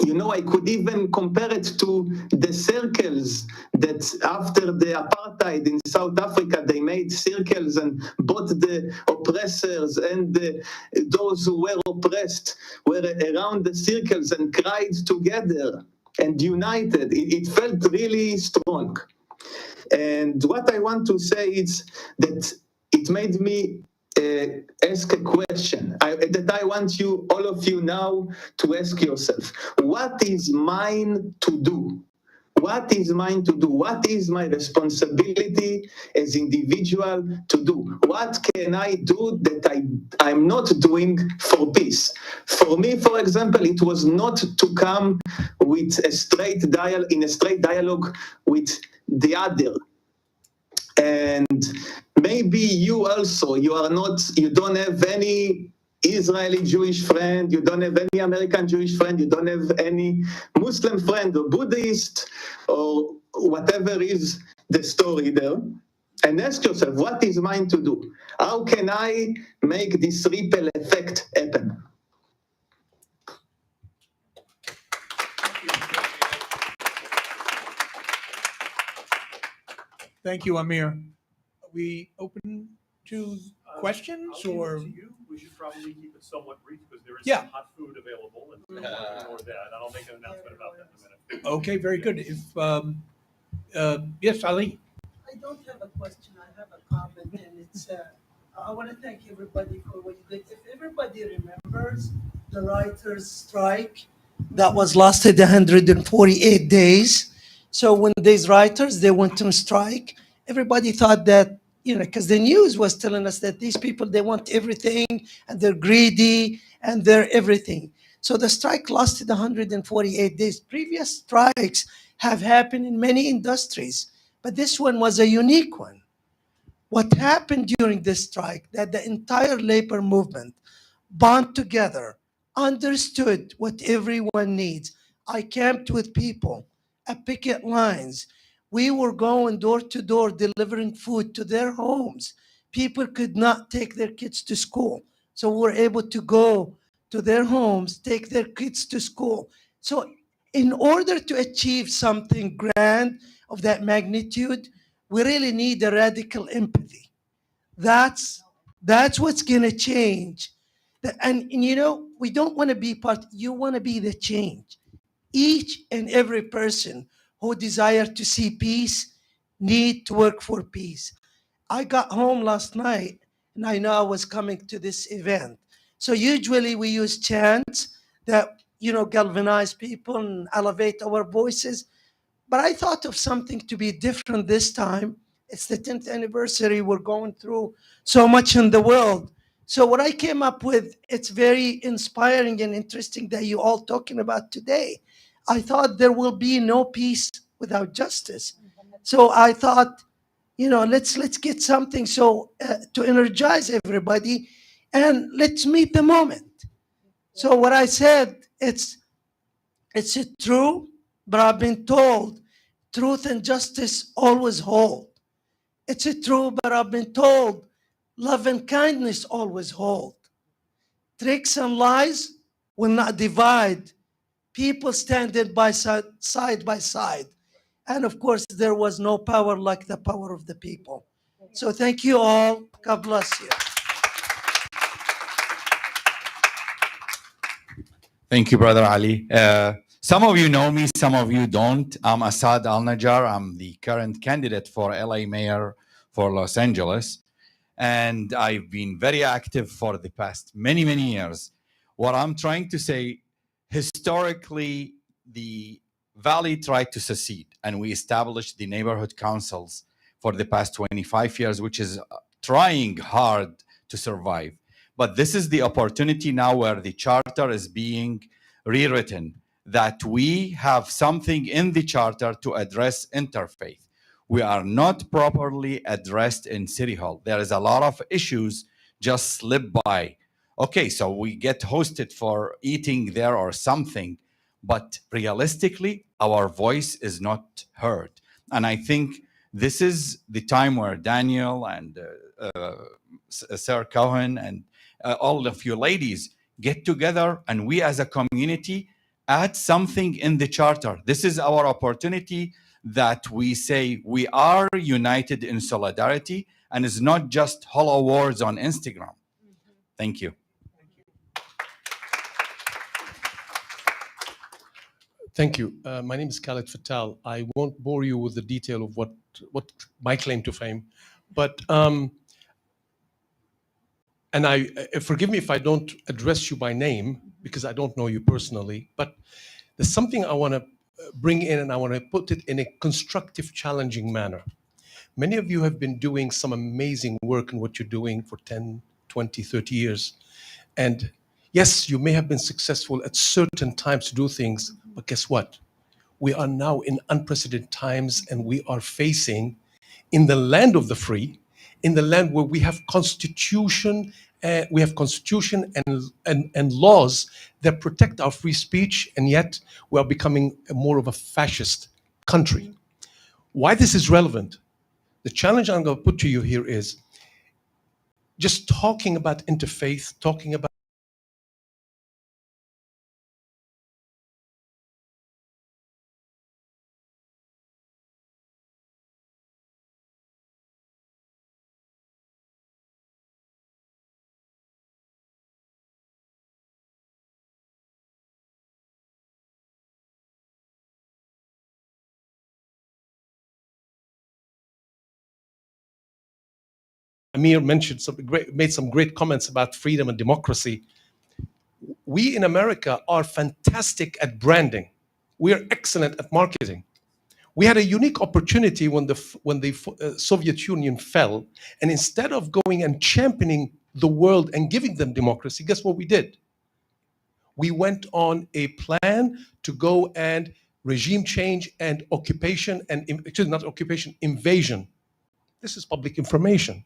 You know, I could even compare it to the circles that after the apartheid in South Africa, they made circles and both the oppressors and those who were oppressed were around the circles and cried together and united. It felt really strong. And what I want to say is that it made me ask a question that I want you, all of you now, to ask yourself. What is mine to do? What is mine to do? What is my responsibility as individual to do? What can I do that I'm not doing for peace? For me, for example, it was not to come with a straight dialogue with the other. And maybe you also, you don't have any Israeli Jewish friend, you don't have any American Jewish friend, you don't have any Muslim friend or Buddhist or whatever is the story there. And ask yourself, what is mine to do? How can I make this ripple effect happen? Thank you, Amir. Are we open to questions or? We should probably keep it somewhat brief because there is Yeah. some hot food available, and we don't want to ignore that. And I'll make an announcement about that in a minute. Okay, very good. If yes, Ali. I don't have a question. I have a comment, and it's I want to thank everybody for what you did. If everybody remembers the writers' strike that was lasted 148 days. So when these writers they went on strike, everybody thought that because the news was telling us that these people they want everything and they're greedy and they're everything. So the strike lasted 148 days. Previous strikes have happened in many industries, but this one was a unique one. What happened during this strike, that the entire labor movement bond together understood what everyone needs. I camped with people at picket lines. We were going door to door delivering food to their homes. People could not take their kids to school. So we were able to go to their homes, take their kids to school. So in order to achieve something grand of that magnitude, we really need a radical empathy. That's what's going to change. And you know, we don't want to be part, you want to be the change. Each and every person who desires to see peace need to work for peace. I got home last night and I know I was coming to this event. So usually we use chants that, you know, galvanize people and elevate our voices. But I thought of something to be different this time. It's the 10th anniversary. We're going through so much in the world. So what I came up with, it's very inspiring and interesting that you all talking about today. I thought there will be no peace without justice. So I thought, you know, let's get something so to energize everybody, and let's meet the moment. So what I said, it's true, but I've been told truth and justice always hold. It's true, but I've been told love and kindness always hold. Tricks and lies will not divide. People standing by side by side. And of course, there was no power like the power of the people. So thank you all. God bless you. Thank you, Brother Ali. Some of you know me, some of you don't. I'm Assad Al-Najjar. I'm the current candidate for LA Mayor for Los Angeles. And I've been very active for the past many, many years. What I'm trying to say, historically, the Valley tried to secede, and we established the neighborhood councils for the past 25 years, which is trying hard to survive. But this is the opportunity now where the charter is being rewritten, that we have something in the charter to address interfaith. We are not properly addressed in City Hall. There is a lot of issues just slip by. Okay, so we get hosted for eating there or something, but realistically, our voice is not heard. And I think this is the time where Daniel and Sir Cohen and all of you ladies get together, and we as a community add something in the charter. This is our opportunity that we say we are united in solidarity, and it's not just hollow words on Instagram. Thank you. Thank you. My name is Khaled Fatal. I won't bore you with the detail of what my claim to fame, but and forgive me if I don't address you by name because I don't know you personally, but there's something I want to bring in, and I want to put it in a constructive, challenging manner. Many of you have been doing some amazing work in what you're doing for 10, 20, 30 years. And yes, you may have been successful at certain times to do things, but guess what? We are now in unprecedented times, and we are facing, in the land of the free, in the land where we have constitution and laws that protect our free speech, and yet we are becoming more of a fascist country. Why this is relevant? The challenge I'm going to put to you here is just talking about interfaith, talking about Amir mentioned made some great comments about freedom and democracy. We in America are fantastic at branding. We are excellent at marketing. We had a unique opportunity when the Soviet Union fell, and instead of going and championing the world and giving them democracy, guess what we did? We went on a plan to go and regime change and occupation, and excuse me, not occupation, invasion. This is public information.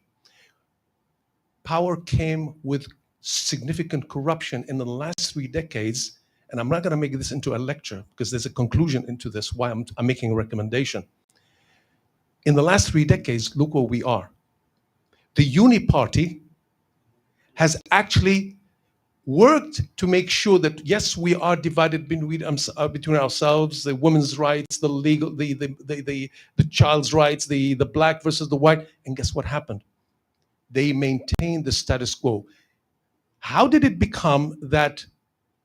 Power came with significant corruption in the last 3 decades, and I'm not going to make this into a lecture because there's a conclusion into this, why I'm making a recommendation. In the last 3 decades, look where we are. The Uni Party has actually worked to make sure that, yes, we are divided between ourselves, the women's rights, the legal, the child's rights, the black versus the white, and guess what happened? They maintained the status quo. How did it become that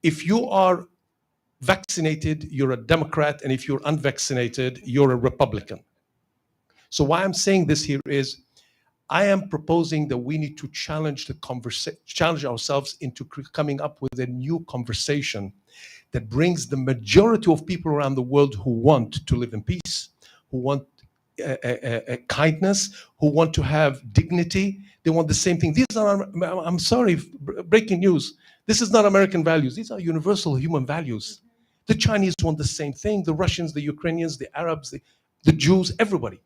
if you are vaccinated, you're a Democrat, and if you're unvaccinated, you're a Republican? So why I'm saying this here is, I am proposing that we need to challenge ourselves into coming up with a new conversation that brings the majority of people around the world who want to live in peace, who want kindness, who want to have dignity. They want the same thing. These are, I'm sorry, breaking news. This is not American values. These are universal human values. The Chinese want the same thing. The Russians, the Ukrainians, the Arabs, the Jews, everybody.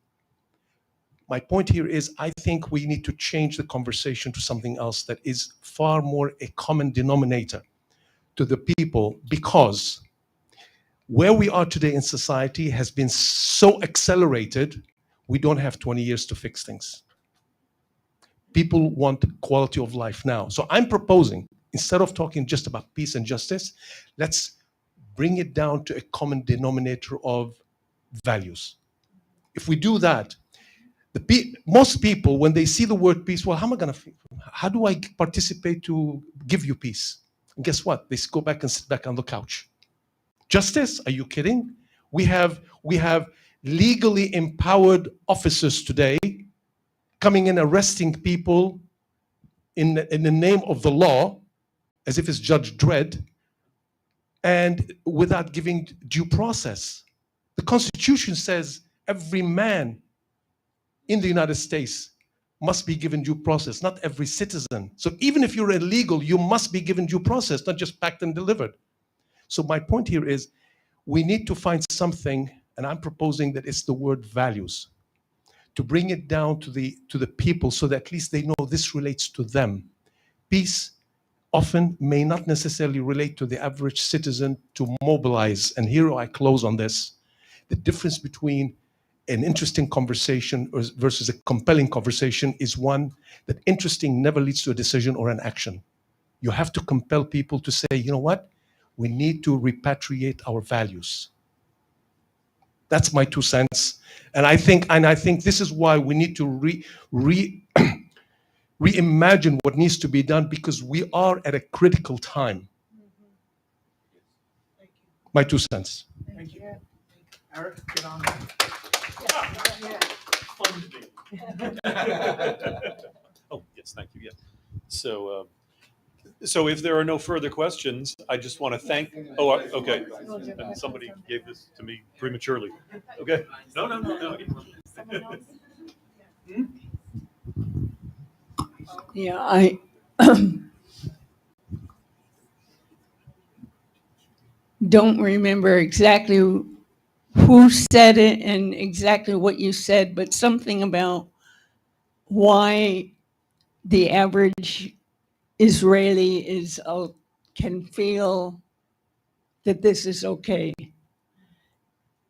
My point here is, I think we need to change the conversation to something else that is far more a common denominator to the people, because where we are today in society has been so accelerated, we don't have 20 years to fix things. People want quality of life now. So I'm proposing, instead of talking just about peace and justice, let's bring it down to a common denominator of values. If we do that, most people, when they see the word peace, well, how do I participate to give you peace? And guess what? They go back and sit back on the couch. Justice? Are you kidding? We have legally empowered officers today coming in, arresting people in the name of the law, as if it's Judge Dredd, and without giving due process. The Constitution says every man in the United States must be given due process, not every citizen. So even if you're illegal, you must be given due process, not just packed and delivered. So my point here is, we need to find something, and I'm proposing that it's the word values, to bring it down to the people so that at least they know this relates to them. Peace often may not necessarily relate to the average citizen to mobilize. And here I close on this. The difference between an interesting conversation versus a compelling conversation is one that interesting never leads to a decision or an action. You have to compel people to say, you know what? We need to repatriate our values. That's my 2 cents. And I think this is why we need to reimagine what needs to be done, because we are at a critical time. My 2 cents. Thank you. Eric, get on. Oh, yes, thank you. Yeah. So if there are no further questions, I just want to thank. Oh, okay. And somebody gave this to me prematurely. Okay. No. Yeah, I don't remember exactly who said it and exactly what you said, but something about why the average Israeli can feel that this is okay.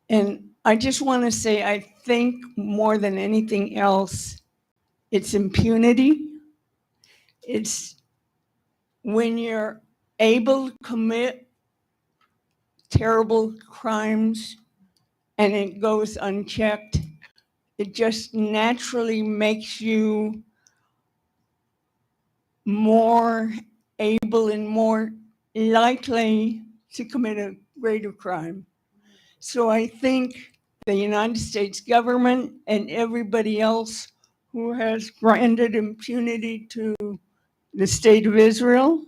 And I just want to say, I think more than anything else, it's impunity. It's when you're able to commit terrible crimes and it goes unchecked, it just naturally makes you more able and more likely to commit a greater crime. So I think the United States government and everybody else who has granted impunity to the state of Israel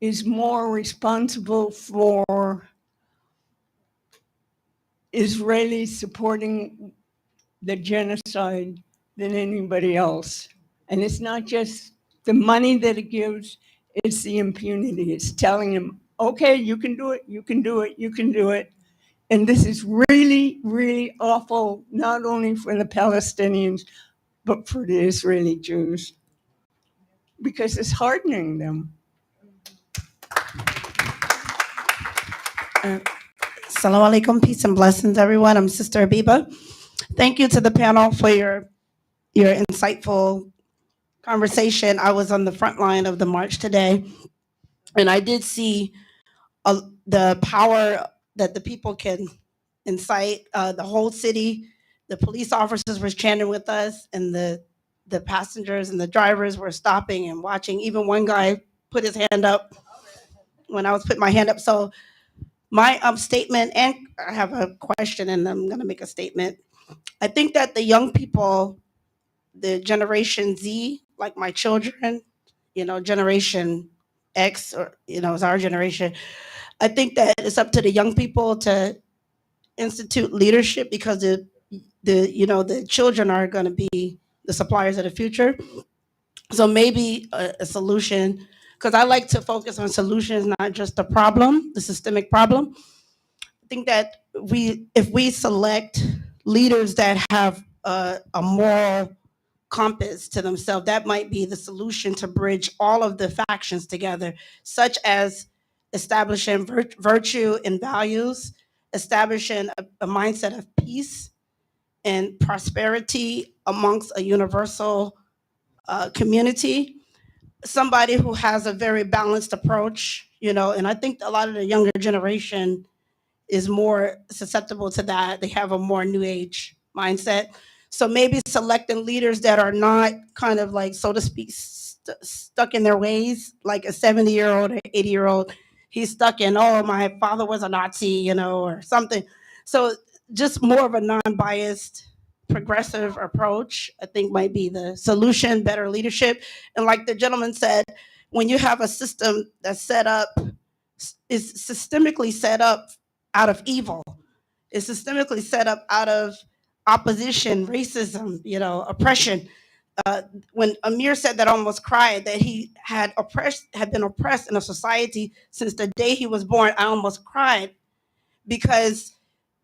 is more responsible for Israelis supporting the genocide than anybody else. And it's not just the money that it gives, it's the impunity. It's telling them, okay, you can do it, you can do it, you can do it. And this is really, really awful, not only for the Palestinians, but for the Israeli Jews. because it's hardening them. Assalamu alaikum, peace and blessings, everyone. I'm Sister Abiba. Thank you to the panel for your insightful conversation. I was on the front line of the march today, and I did see the power that the people can incite. The whole city, the police officers were chanting with us, and the passengers and the drivers were stopping and watching. Even one guy put his hand up when I was putting my hand up. So my statement, and I have a question, and I'm going to make a statement. I think that the young people, the Generation Z, like my children, Generation X, or is our generation. I think that it's up to the young people to institute leadership, because the children are going to be the suppliers of the future. So maybe a solution, because I like to focus on solutions, not just the problem, the systemic problem. I think that if we select leaders that have a moral compass to themselves, that might be the solution to bridge all of the factions together, such as establishing virtue and values, establishing a mindset of peace and prosperity amongst a universal community. Somebody who has a very balanced approach, and I think a lot of the younger generation is more susceptible to that. They have a more new age mindset. So maybe selecting leaders that are not kind of like, so to speak, stuck in their ways, like a 70-year-old or 80-year-old. He's stuck in, oh, my father was a Nazi, or something. So just more of a non-biased, progressive approach, I think, might be the solution, better leadership. And like the gentleman said, when you have a system that's set up, is systemically set up out of evil, is systemically set up out of opposition, racism, oppression. When Amir said that, I almost cried, that he had been oppressed in a society since the day he was born. I almost cried, because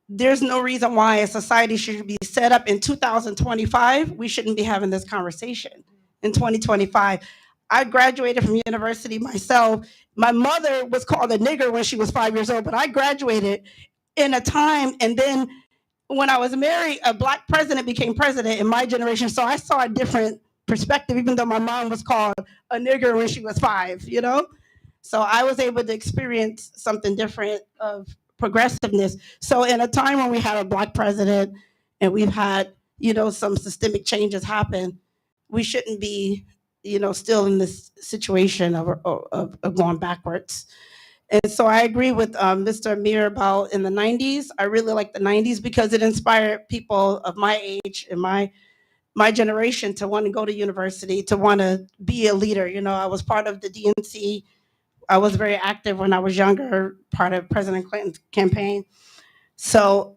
there's no reason why a society should be set up in 2025. We shouldn't be having this conversation in 2025. I graduated from university myself. My mother was called a nigger when she was 5 years old, but I graduated in a time, and then when I was married, a Black president became president in my generation. So I saw a different perspective, even though my mom was called a nigger when she was 5, So I was able to experience something different of progressiveness. So in a time when we had a Black president and we've had, some systemic changes happen, we shouldn't be, still in this situation of going backwards. And so I agree with Mr. Amir about in the 90s. I really like the 90s because it inspired people of my age and my generation to want to go to university, to want to be a leader. I was part of the DNC. I was very active when I was younger, part of President Clinton's campaign. So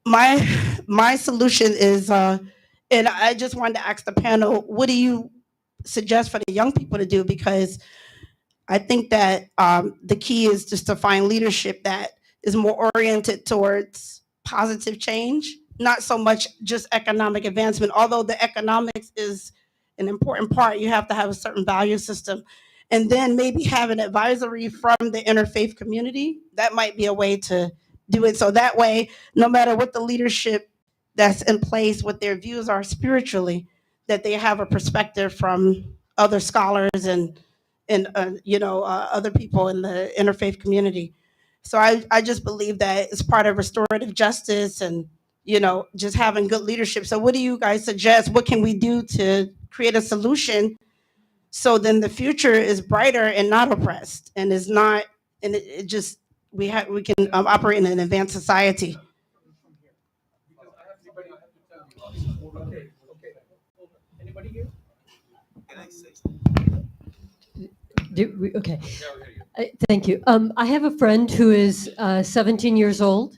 my solution is, and I just wanted to ask the panel, what do you suggest for the young people to do? Because I think that the key is just to find leadership that is more oriented towards positive change, not so much just economic advancement. Although the economics is an important part, you have to have a certain value system. And then maybe have an advisory from the interfaith community. That might be a way to do it. So that way, no matter what the leadership that's in place, what their views are spiritually, that they have a perspective from other scholars and other people in the interfaith community. So I just believe that it's part of restorative justice and, just having good leadership. So what do you guys suggest? What can we do to create a solution so then the future is brighter and not oppressed and is not, and it just, we can operate in an advanced society. Okay. Anybody here? Can I say Okay. Thank you. I have a friend who is 17 years old,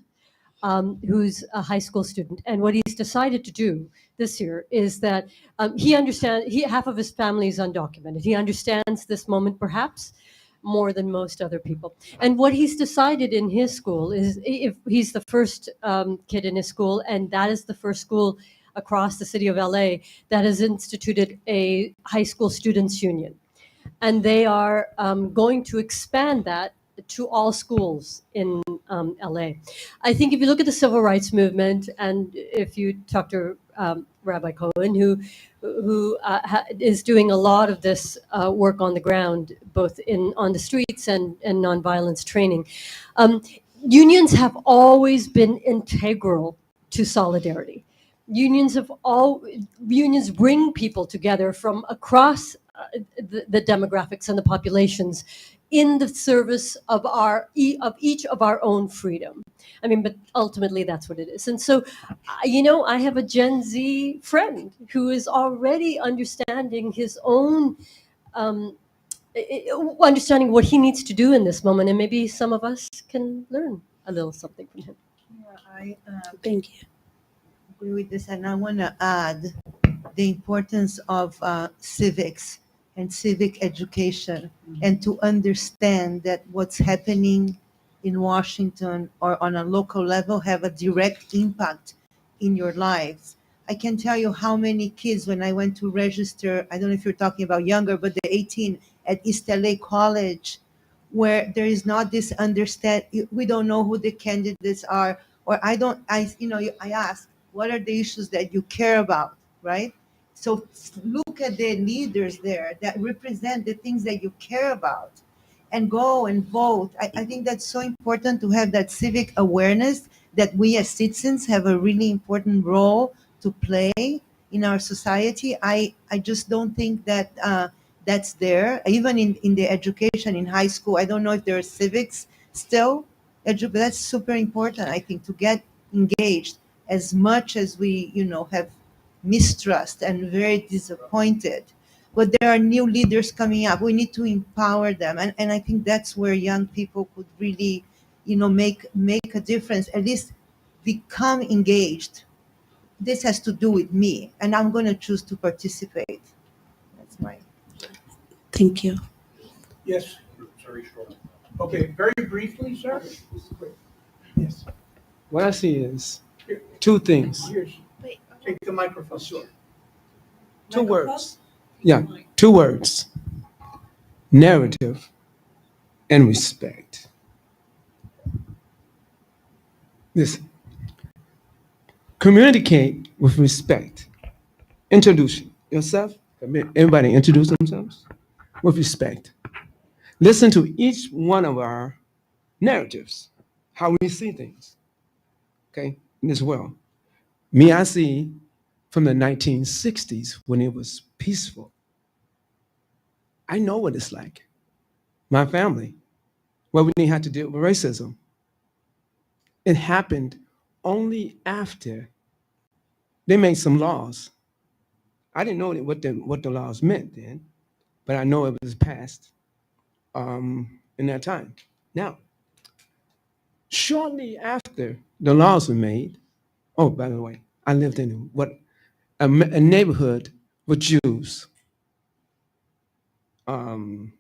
who's a high school student. And what he's decided to do this year is that half of his family is undocumented. He understands this moment perhaps more than most other people. And what he's decided in his school is, if he's the first kid in his school, and that is the first school across the city of LA that has instituted a high school students union. And they are going to expand that to all schools in LA. I think if you look at the civil rights movement, and if you talk to Rabbi Cohen, who is doing a lot of this work on the ground, both on the streets and nonviolence training, unions have always been integral to solidarity. Unions bring people together from across the demographics and the populations in the service of each of our own freedom. I mean, but ultimately that's what it is. And so, I have a Gen Z friend who is already understanding his own, understanding what he needs to do in this moment. And maybe some of us can learn a little something from him. Yeah, thank you. Agree with this, and I want to add the importance of civics and civic education, and to understand that what's happening in Washington or on a local level have a direct impact in your lives. I can tell you how many kids, when I went to register, I don't know if you're talking about younger, but the 18 at East LA College, where there is not this we don't know who the candidates are, or I ask, what are the issues that you care about, right? So look at the leaders there that represent the things that you care about, and go and vote. I think that's so important to have that civic awareness, that we as citizens have a really important role to play in our society. I just don't think that that's there. Even in the education in high school, I don't know if there are civics still, but that's super important, I think, to get engaged. As much as we, have mistrust and very disappointed, but there are new leaders coming up. We need to empower them, and I think that's where young people could really, make a difference. At least become engaged. This has to do with me, and I'm going to choose to participate. That's my. Thank you. Yes. Very short. Okay, very briefly, sir. Yes. What I see is two things. Take the microphone. Sure. Two words. Yeah, two words. Narrative and respect. Listen. Communicate with respect. Introduce yourself. Everybody introduce themselves with respect. Listen to each one of our narratives, how we see things, okay, in this world. Me, I see from the 1960s when it was peaceful. I know what it's like. My family, where we didn't have to deal with racism. It happened only after they made some laws. I didn't know what the laws meant then, but I know it was passed in that time. Now, shortly after the laws were made, oh, by the way, I lived in a neighborhood with Jews down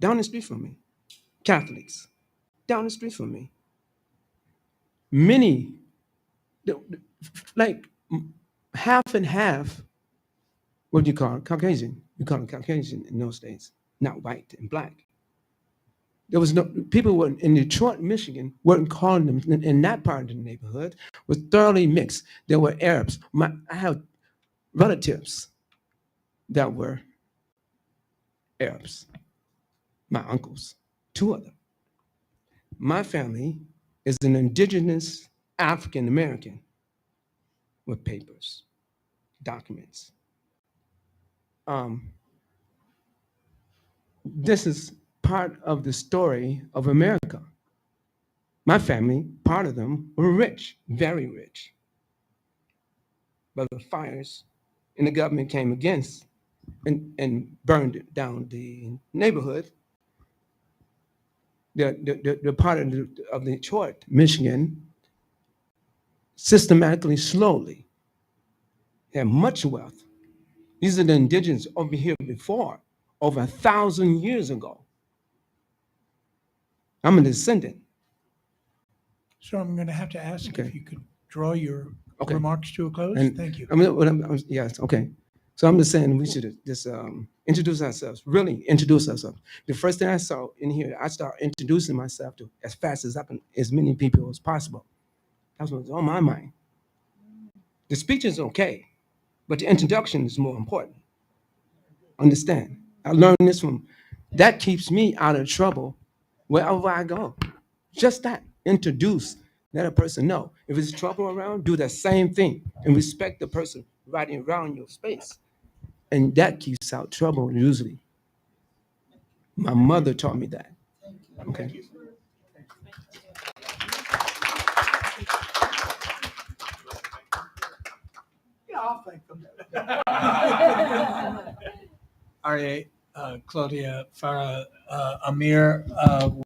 the street from me, Catholics down the street from me. Many, like half and half, what do you call it? Caucasian. You call it Caucasian in those days, not white and black. There was no, people were in Detroit, Michigan, weren't calling them in that part of the neighborhood, was thoroughly mixed. There were Arabs. I have relatives that were Arabs, my uncles, two of them. My family is an indigenous African American with papers, documents. This is part of the story of America. My family, part of them, were rich, very rich. But the fires and the government came against and burned down the neighborhood. The part of Detroit, Michigan, systematically, slowly, had much wealth. These are the indigenous over here before, over 1,000 years ago. I'm a descendant. So I'm going to have to ask if you could draw your Okay. remarks to a close? And Thank you. I mean, yes, okay. So I'm just saying we should just introduce ourselves, really introduce ourselves. The first thing I saw in here, I started introducing myself to as fast as many people as possible. That's what was on my mind. The speech is okay, but the introduction is more important. Understand? I learned this from, that keeps me out of trouble wherever I go. Just that, introduce, let a person know. If there's trouble around, do the same thing and respect the person right around your space. And that keeps out trouble usually. My mother taught me that. Okay. Yeah, I'll thank them. Aryeh, Claudia, Farah, Amir,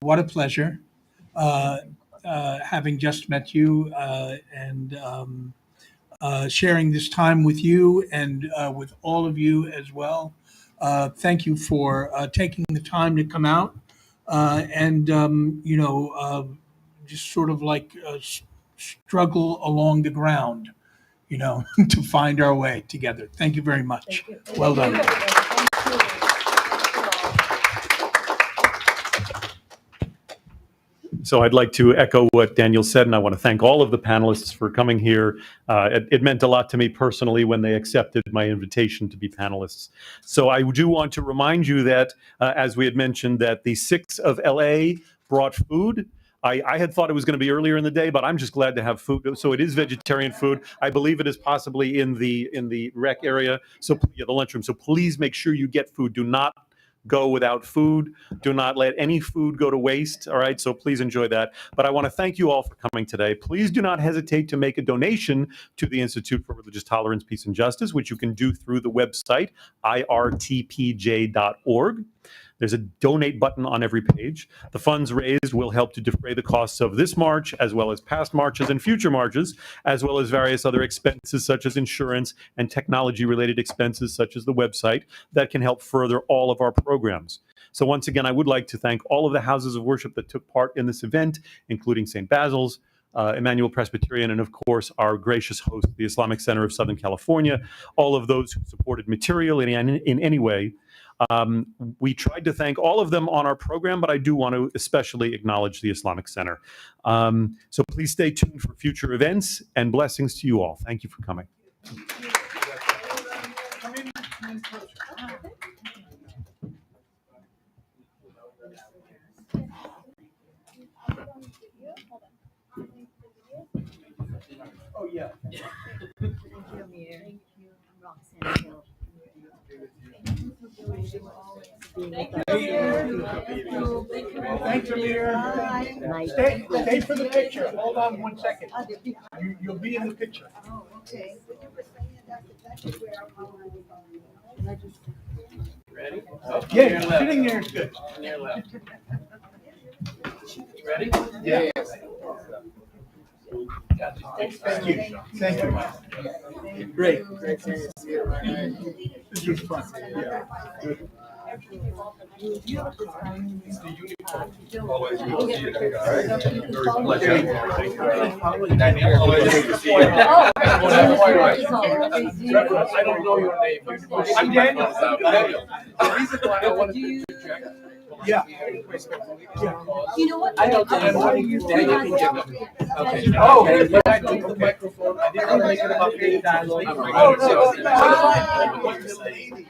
what a pleasure having just met you and sharing this time with you and with all of you as well. Thank you for taking the time to come out and, just sort of like struggle along the ground, to find our way together. Thank you very much. Well done. So I'd like to echo what Daniel said, and I want to thank all of the panelists for coming here. It meant a lot to me personally when they accepted my invitation to be panelists. So I do want to remind you that, as we had mentioned, that the 6 of LA brought food. I had thought it was going to be earlier in the day, but I'm just glad to have food. So it is vegetarian food. I believe it is possibly in the rec area, so the lunchroom. So please make sure you get food. Do not go without food. Do not let any food go to waste. All right. So please enjoy that. But I want to thank you all for coming today. Please do not hesitate to make a donation to the Institute for Religious Tolerance, Peace, and Justice, which you can do through the website, irtpj.org. There's a donate button on every page. The funds raised will help to defray the costs of this march, as well as past marches and future marches, as well as various other expenses such as insurance and technology-related expenses such as the website that can help further all of our programs. So once again, I would like to thank all of the houses of worship that took part in this event, including St. Basil's, Emmanuel Presbyterian, and of course, our gracious host, the Islamic Center of Southern California, all of those who supported material in any way. We tried to thank all of them on our program, but I do want to especially acknowledge the Islamic Center. So please stay tuned for future events, and blessings to you all. Thank you for coming. Oh, yeah. Thank you, Amir. Thank you, Roxanne. Thanks, Amir. Stay for the picture. Hold on 1 second. You'll be in the picture. Oh, okay. Ready? Yeah, sitting there is good. Ready? Yeah. Thank you. Thank you. Great. This was fun. Yeah. Good. Always good to see you guys. Very I don't know your name. I'm Daniel. The reason why I wanted to interject. Yeah. You know what? I know Daniel. Daniel can get them. Okay. Oh, when I took the microphone, I didn't want to make it about any dialogue.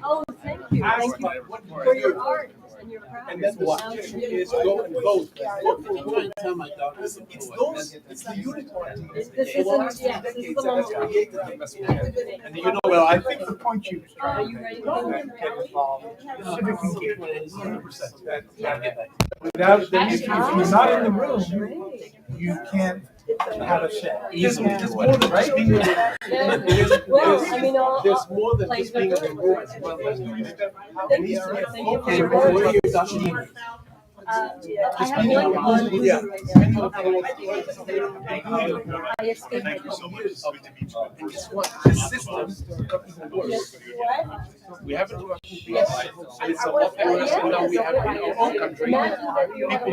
Oh, thank you. Thank you for your art and your craft. And then the suggestion is go and vote. Tell my daughter. It's the unit party. This is the moment. And you know, well, I think the point you was Are trying you to ready make to go? civic engagement. 100%. Without, if you're not in the room, you can't have a say. Easily. There's more than just being in the Well, I mean, there's more than just being in the room as well. Thank you, sir. Thank you for And your what work. are you touching? I have one on Yeah. I escaped my And guess what? The system works. We have it working. And it's a lot worse than we have in our own country. Imagine that you have